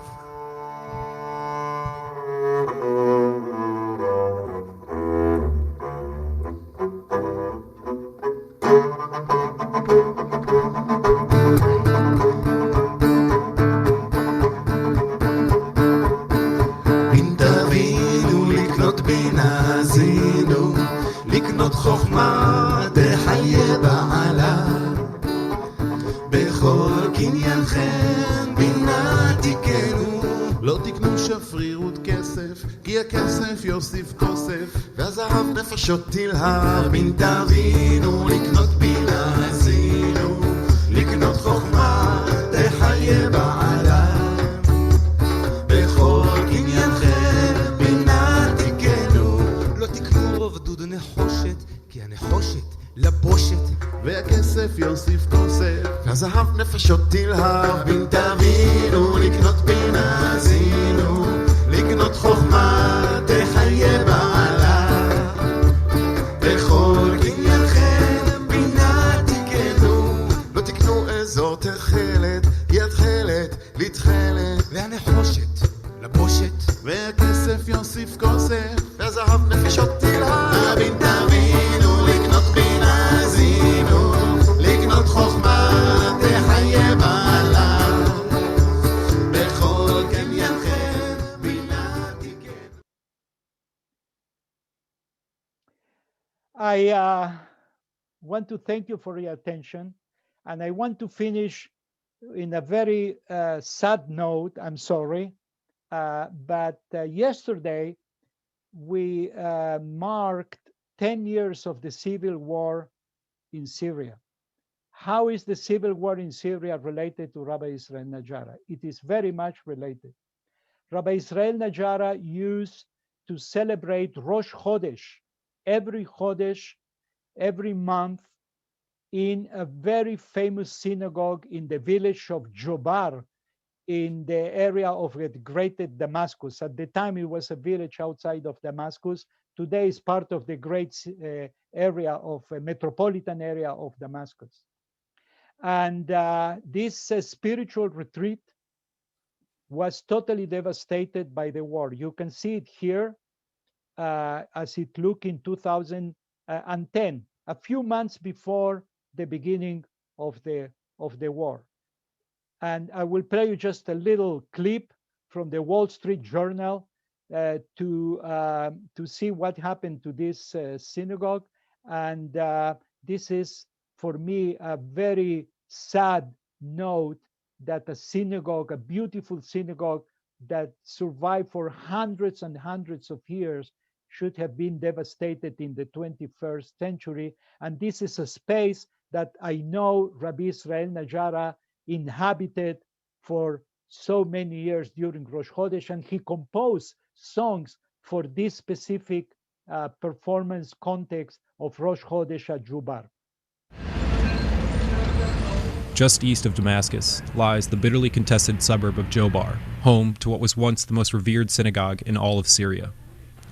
יוסיף כוסף והזהב נפשות תלהב. בint אבינו לקנות בינה עשינו, לקנות חוכמה תחיה בעלה. בכל קניינכם בינה תקנו, לא תקנו רוב דוד נחושת, כי הנחושת לבושת, והכסף יוסיף כוסף והזהב נפשות תלהב. בint אבינו לקנות בינה עשינו, לקנות חוכמה תחיה בעלה. בכל קניינכם בינה תקנו, לא תקנו אזור תכלת, כי התכלת לתכלת, והנחושת לבושת, והכסף יוסיף I want to thank you for your attention, and I want to finish in a very sad note. I'm sorry, but yesterday we marked 10 years of the civil war in Syria. How is the civil war in Syria related to Rabbi Israel Najara? It is very much related. Rabbi Israel Najara used to celebrate Rosh Chodesh, every month, in a very famous synagogue in the village of Jobar, in the area of the greater Damascus. At the time, it was a village outside of Damascus. Today, is part of the great area of metropolitan area of Damascus. And this spiritual retreat was totally devastated by the war. You can see it here as it looked in 2010, a few months before the beginning of the war. And I will play you just a little clip from the Wall Street Journal to see what happened to this synagogue. And this is, for me, a very sad note that a synagogue, a beautiful synagogue that survived for hundreds and hundreds of years, should have been devastated in the 21st century. And this is a space that I know Rabbi Israel Najara inhabited for so many years during Rosh Chodesh, and he composed songs for this specific performance context of Rosh Chodesh at Jubar. Just east of Damascus lies the bitterly contested suburb of Jobar, home to what was once the most revered synagogue in all of Syria.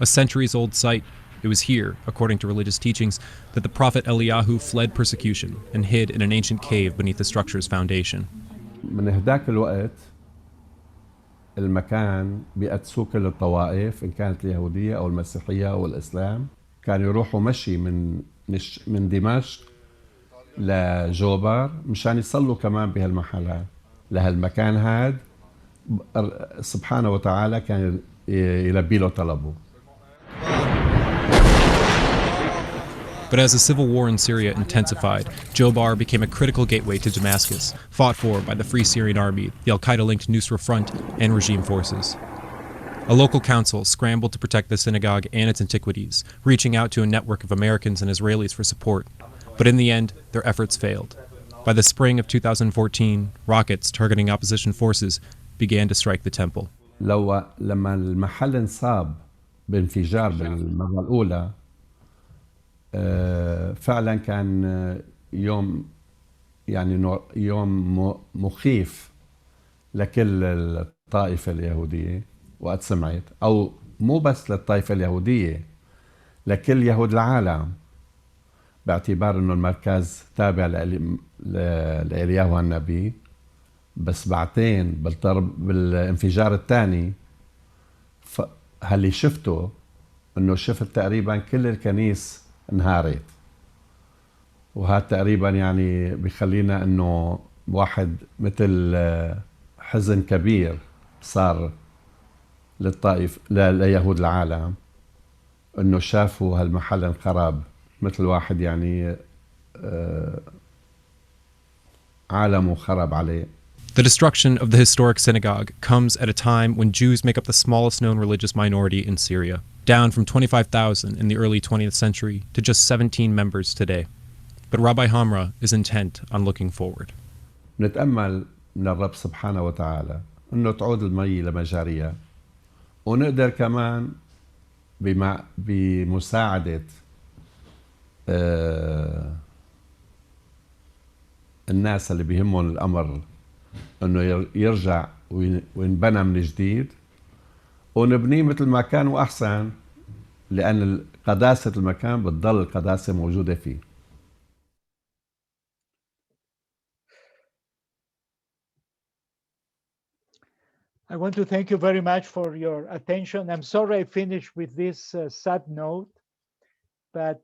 A centuries-old site, it was here, according to religious teachings, that the prophet Eliyahu fled persecution and hid in an ancient cave beneath the structure's foundation. من هداك الوقت المكان بيقدسوه كل الطوائف إن كانت اليهودية أو المسيحية أو الإسلام. كانوا يروحوا مشي من دمشق لجوبر مشان يصلوا كمان بهالمحلات. لهالمكان هاد سبحانه وتعالى كان يلبي له طلبه. But as the civil war in Syria intensified, Jobar became a critical gateway to Damascus, fought for by the Free Syrian Army, the al-Qaeda-linked Nusra Front, and regime forces. A local council scrambled to protect the synagogue and its antiquities, reaching out to a network of Americans and Israelis for support. But in the end, their efforts failed. By the spring of 2014, rockets targeting opposition forces began to strike the temple. لما المحل انصاب بانفجار بالمرة الأولى فعلا كان يوم مخيف لكل الطائفة اليهودية وقت سمعت، أو مو بس للطائفة اليهودية، لكل يهود العالم، باعتبار انه المركز تابع لإلياهو النبي. بس بعدين بالانفجار الثاني هاللي شفته انه شفت تقريبا كل الكنيس انهارت، وهذا تقريبا يعني بيخلينا انه واحد مثل حزن كبير صار ليهود العالم انه شافوا هالمحل انخرب، مثل واحد يعني عالمه خرب عليه. The destruction of the historic synagogue comes at a time when Jews make up the smallest known religious minority in Syria, down from 25,000 in the early 20th century to just 17 members today. But Rabbi Hamra is intent on looking forward. نتأمل من الرب سبحانه وتعالى انه تعود المي لمجاريها، ونقدر كمان بمساعدة الناس اللي بيهمهم الأمر انه يرجع وينبنى من جديد، ونبنيه مثل ما كان وأحسن، لأن قداسة المكان بتضل القداسة موجودة فيه. I want to thank you very much for your attention. I'm sorry I finished with this sad note, but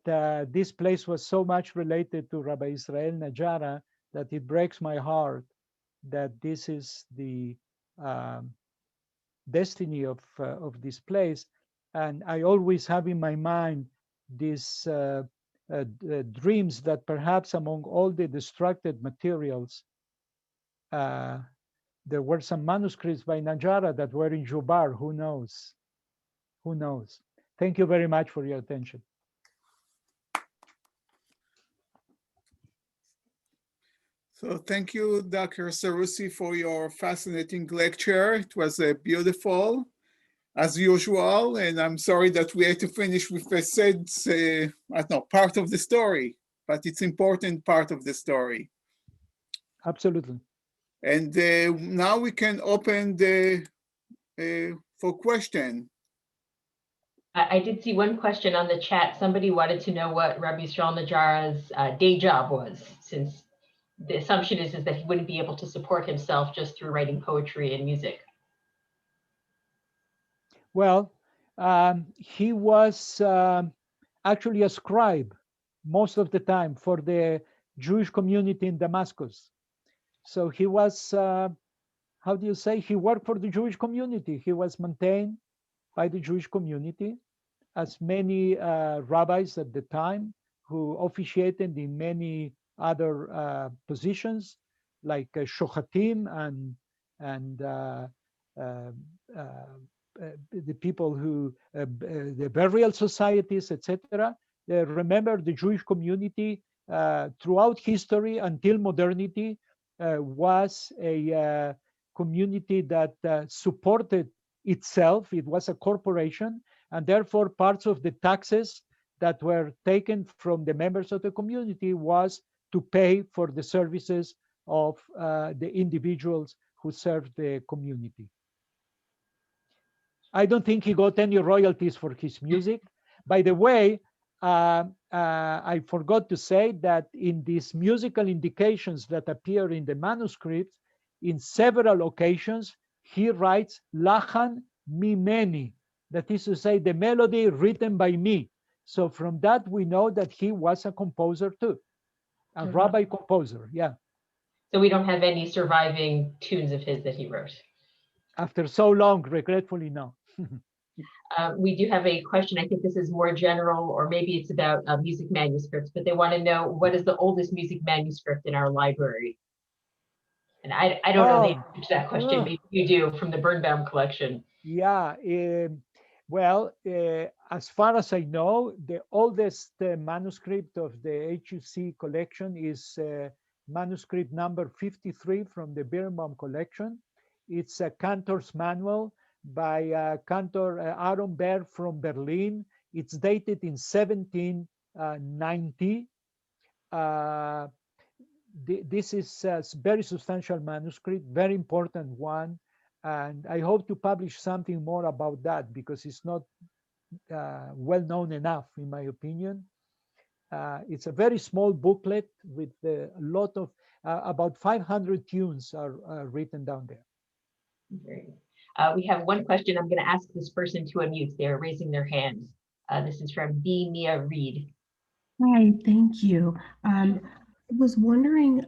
this place was so much related to Rabbi Israel Najara that it breaks my heart that this is the destiny of this place. And I always have in my mind this dreams that perhaps among all the destructed materials, there were some manuscripts by Najara that were in Jubar. Who knows? Who knows? Thank you very much for your attention. So thank you, Dr. Seroussi, for your fascinating lecture. It was beautiful, as usual, and I'm sorry that we had to finish with a sad, I don't know, part of the story, but it's important part of the story. Absolutely. And now we can open the for question. I did see one question on the chat. Somebody wanted to know what Rabbi Israel Najara's day job was, since the assumption is that he wouldn't be able to support himself just through writing poetry and music. Well, he was actually a scribe most of the time for the Jewish community in Damascus. So he was, how do you say, he worked for the Jewish community. He was maintained by the Jewish community, as many rabbis at the time who officiated in many other positions, like shochatim and the people who, the burial societies, etc. Remember, the Jewish community throughout history until modernity was a community that supported itself. It was a corporation, and therefore parts of the taxes that were taken from the members of the community was to pay for the services of the individuals who served the community. I don't think he got any royalties for his music. By the way, I forgot to say that in these musical indications that appear in the manuscripts, in several occasions, he writes Lachan Mimeni, that is to say, the melody written by me. So from that, we know that he was a composer too, a rabbi composer, yeah. So we don't have any surviving tunes of his that he wrote. After so long, regretfully, no. We do have a question. I think this is more general, or maybe it's about music manuscripts, but they want to know, what is the oldest music manuscript in our library? And I don't know the answer to that question. Maybe you do, from the Birnbaum collection. Yeah, well, as far as I know, the oldest manuscript of the HUC collection is manuscript number 53 from the Birnbaum collection. It's a cantor's manual by cantor Aaron Baer from Berlin. It's dated in 1790. This is a very substantial manuscript, very important one. And I hope to publish something more about that, because it's not well known enough, in my opinion. It's a very small booklet with a lot of, about 500 tunes are written down there. Great. We have one question. I'm going to ask this person to unmute. They're raising their hand. This is from B. Mia Reed. Hi, thank you. I was wondering,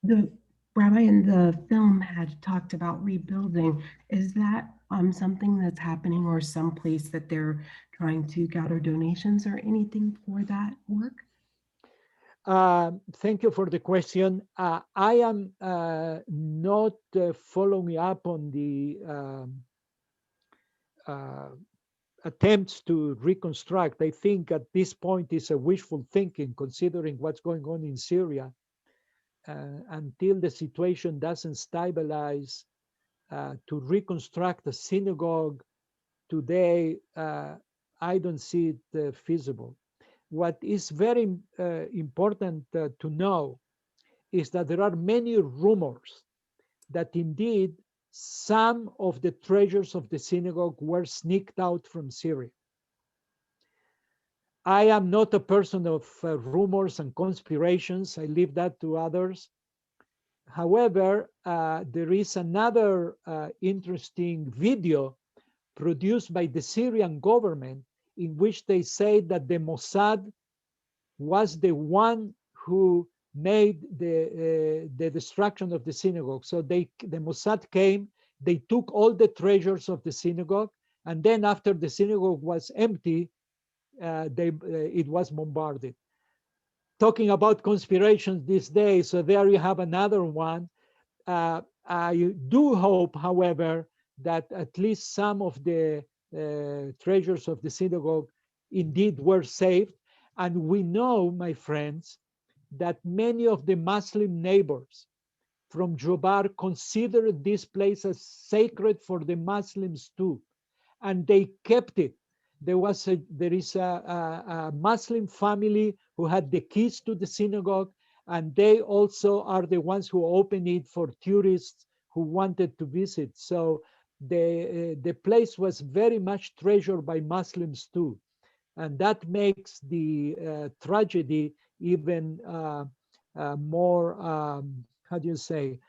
the rabbi in the film had talked about rebuilding. Is that something that's happening, or someplace that they're trying to gather donations or anything for that work? Thank you for the question. I am not following up on the attempts to reconstruct. I think at this point is a wishful thinking, considering what's going on in Syria. Until the situation doesn't stabilize, to reconstruct a synagogue today, I don't see it feasible. What is very important to know is that there are many rumors that indeed some of the treasures of the synagogue were sneaked out from Syria. I am not a person of rumors and conspirations. I leave that to others. However, there is another interesting video produced by the Syrian government, in which they say that the Mossad was the one who made the destruction of the synagogue. So the Mossad came, they took all the treasures of the synagogue, and then after the synagogue was empty, it was bombarded. Talking about conspirations these days, so there you have another one. I do hope, however, that at least some of the treasures of the synagogue indeed were saved. And we know, my friends, that many of the Muslim neighbors from Jobar consider this place as sacred for the Muslims too, and they kept it. There is a Muslim family who had the keys to the synagogue, and they also are the ones who open it for tourists who wanted to visit. So the place was very much treasured by Muslims too, and that makes the tragedy even more, how do you say,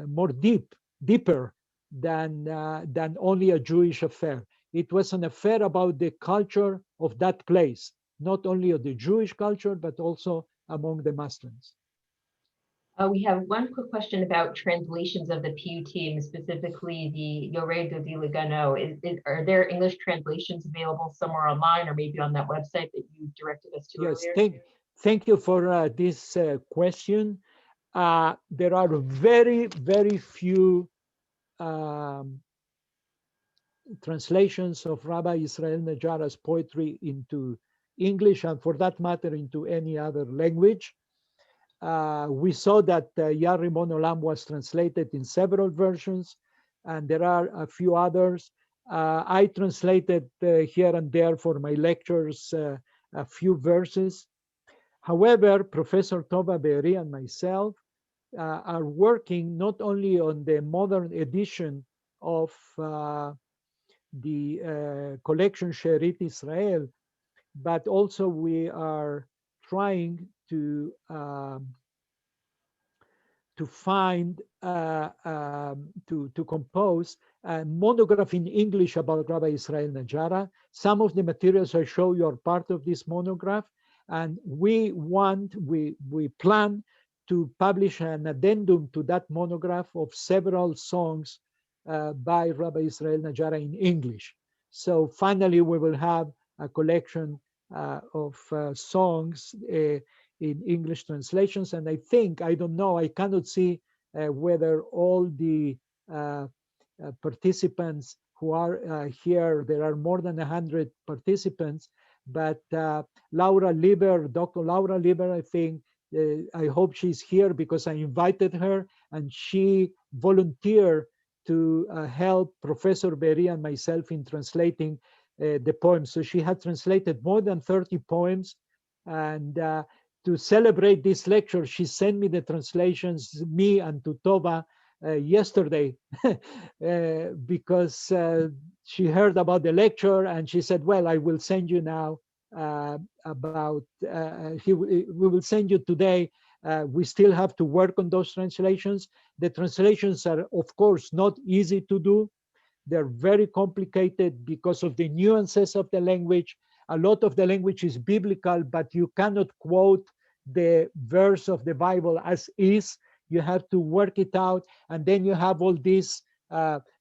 more deeper than only a Jewish affair. It was an affair about the culture of that place, not only of the Jewish culture, but also among the Muslims. We have one quick question about translations of the piyyut, and specifically the Yoreh Dodi Ligano. Are there English translations available somewhere online or maybe on that website that you directed us to Yes, earlier? thank you for this question. There are very, very few translations of Rabbi Israel Najara's poetry into English, and for that matter, into any other language. We saw that Yar Rimon Olam was translated in several versions, and there are a few others. I translated here and there for my lectures a few verses. However, Professor Tova Be'eri and myself are working not only on the modern edition of the collection She'erit Israel, but also we are trying to find, to compose a monograph in English about Rabbi Israel Najara. Some of the materials I show you are part of this monograph, and we plan to publish an addendum to that monograph of several songs by Rabbi Israel Najara in English. So finally, we will have a collection of songs in English translations. And I think, I don't know, I cannot see whether all the participants who are here, there are more than 100 participants, but Laura Lieber, Dr. Laura Lieber, I think, I hope she's here because I invited her, and she volunteered to help Professor Be'eri and myself in translating the poems. So she had translated more than 30 poems, and to celebrate this lecture, she sent me the translations, me and to Tova, yesterday, because she heard about the lecture, and she said, well, I will send you now we will send you today. We still have to work on those translations. The translations are, of course, not easy to do. They're very complicated because of the nuances of the language. A lot of the language is biblical, but you cannot quote the verse of the Bible as is. You have to work it out. And then you have all these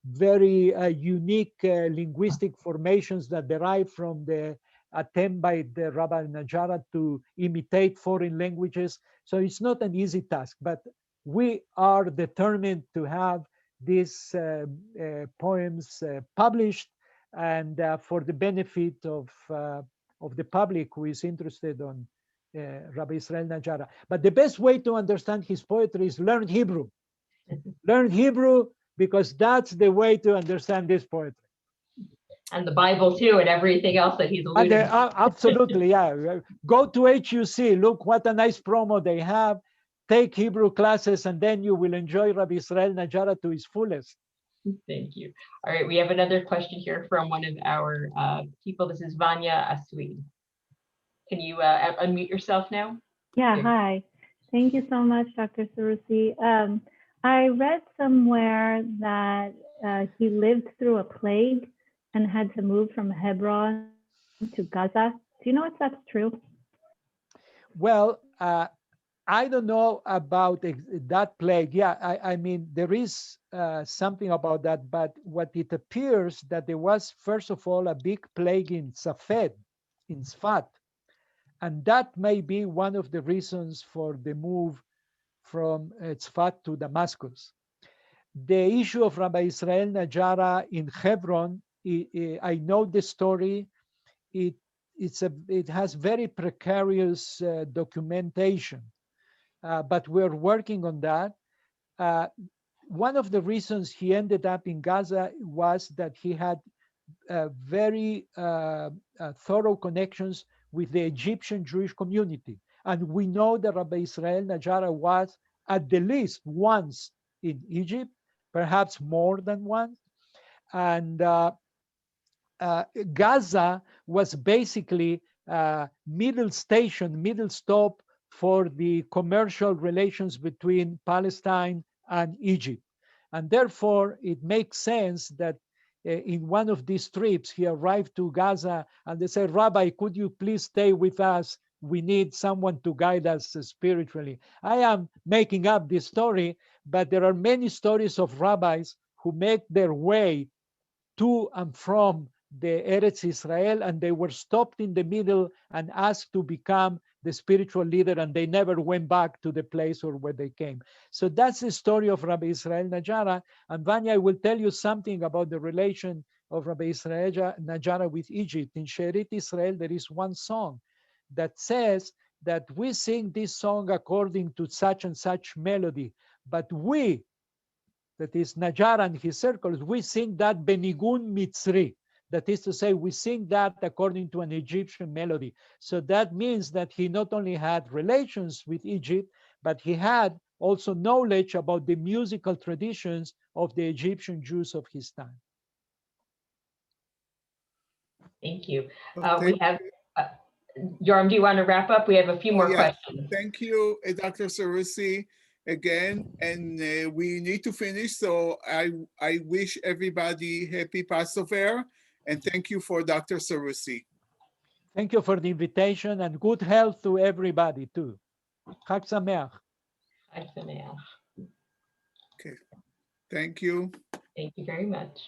very unique linguistic formations that derive from the attempt by the Rabbi Najara to imitate foreign languages. So it's not an easy task, but we are determined to have these poems published, and for the benefit of the public who is interested on Rabbi Israel Najara. But the best way to understand his poetry is learn Hebrew. Learn Hebrew, because that's the way to understand this poetry. And the Bible too, and everything else that he's alluding to. Absolutely, yeah. Go to HUC, look what a nice promo they have. Take Hebrew classes, and then you will enjoy Rabbi Israel Najara to his fullest. Thank you. All right, we have another question here from one of our people. This is Vanya Aswin. Can you unmute yourself now? Yeah, hi. Thank you so much, Dr. Seroussi. I read somewhere that he lived through a plague and had to move from Hebron to Gaza. Do you know if that's true? Well, I don't know about that plague. Yeah, I mean, there is something about that, but what it appears that there was, first of all, a big plague in Safed, in Sfat. And that may be one of the reasons for the move from Sfat to Damascus. The issue of Rabbi Israel Najara in Hebron, I know the story. It has very precarious documentation, but we're working on that. One of the reasons he ended up in Gaza was that he had very thorough connections with the Egyptian Jewish community. And we know that Rabbi Israel Najara was at the least once in Egypt, perhaps more than once. And Gaza was basically middle station, middle stop for the commercial relations between Palestine and Egypt. And therefore, it makes sense that in one of these trips, he arrived to Gaza and they said, Rabbi, could you please stay with us? We need someone to guide us spiritually. I am making up this story, but there are many stories of rabbis who make their way to and from the Eretz Israel, and they were stopped in the middle and asked to become the spiritual leader, and they never went back to the place or where they came. So that's the story of Rabbi Israel Najara. And Vanya, I will tell you something about the relation of Rabbi Israel Najara with Egypt. In She'erit Israel, there is one song that says that we sing this song according to such and such melody, but we, that is Najar and his circles, we sing that Benigun Mitzri. That is to say, we sing that according to an Egyptian melody. So that means that he not only had relations with Egypt, but he had also knowledge about the musical traditions of the Egyptian Jews of his time. Thank you. We have, Yoram, do you want to wrap up? We have a few more questions. Thank you, Dr. Seroussi, again, and we need to finish. So I wish everybody happy Passover, and thank you for Dr. Seroussi. Thank you for the invitation and good health to everybody too. Chag Sameach. Chag Sameach. Okay, thank you. Thank you very much.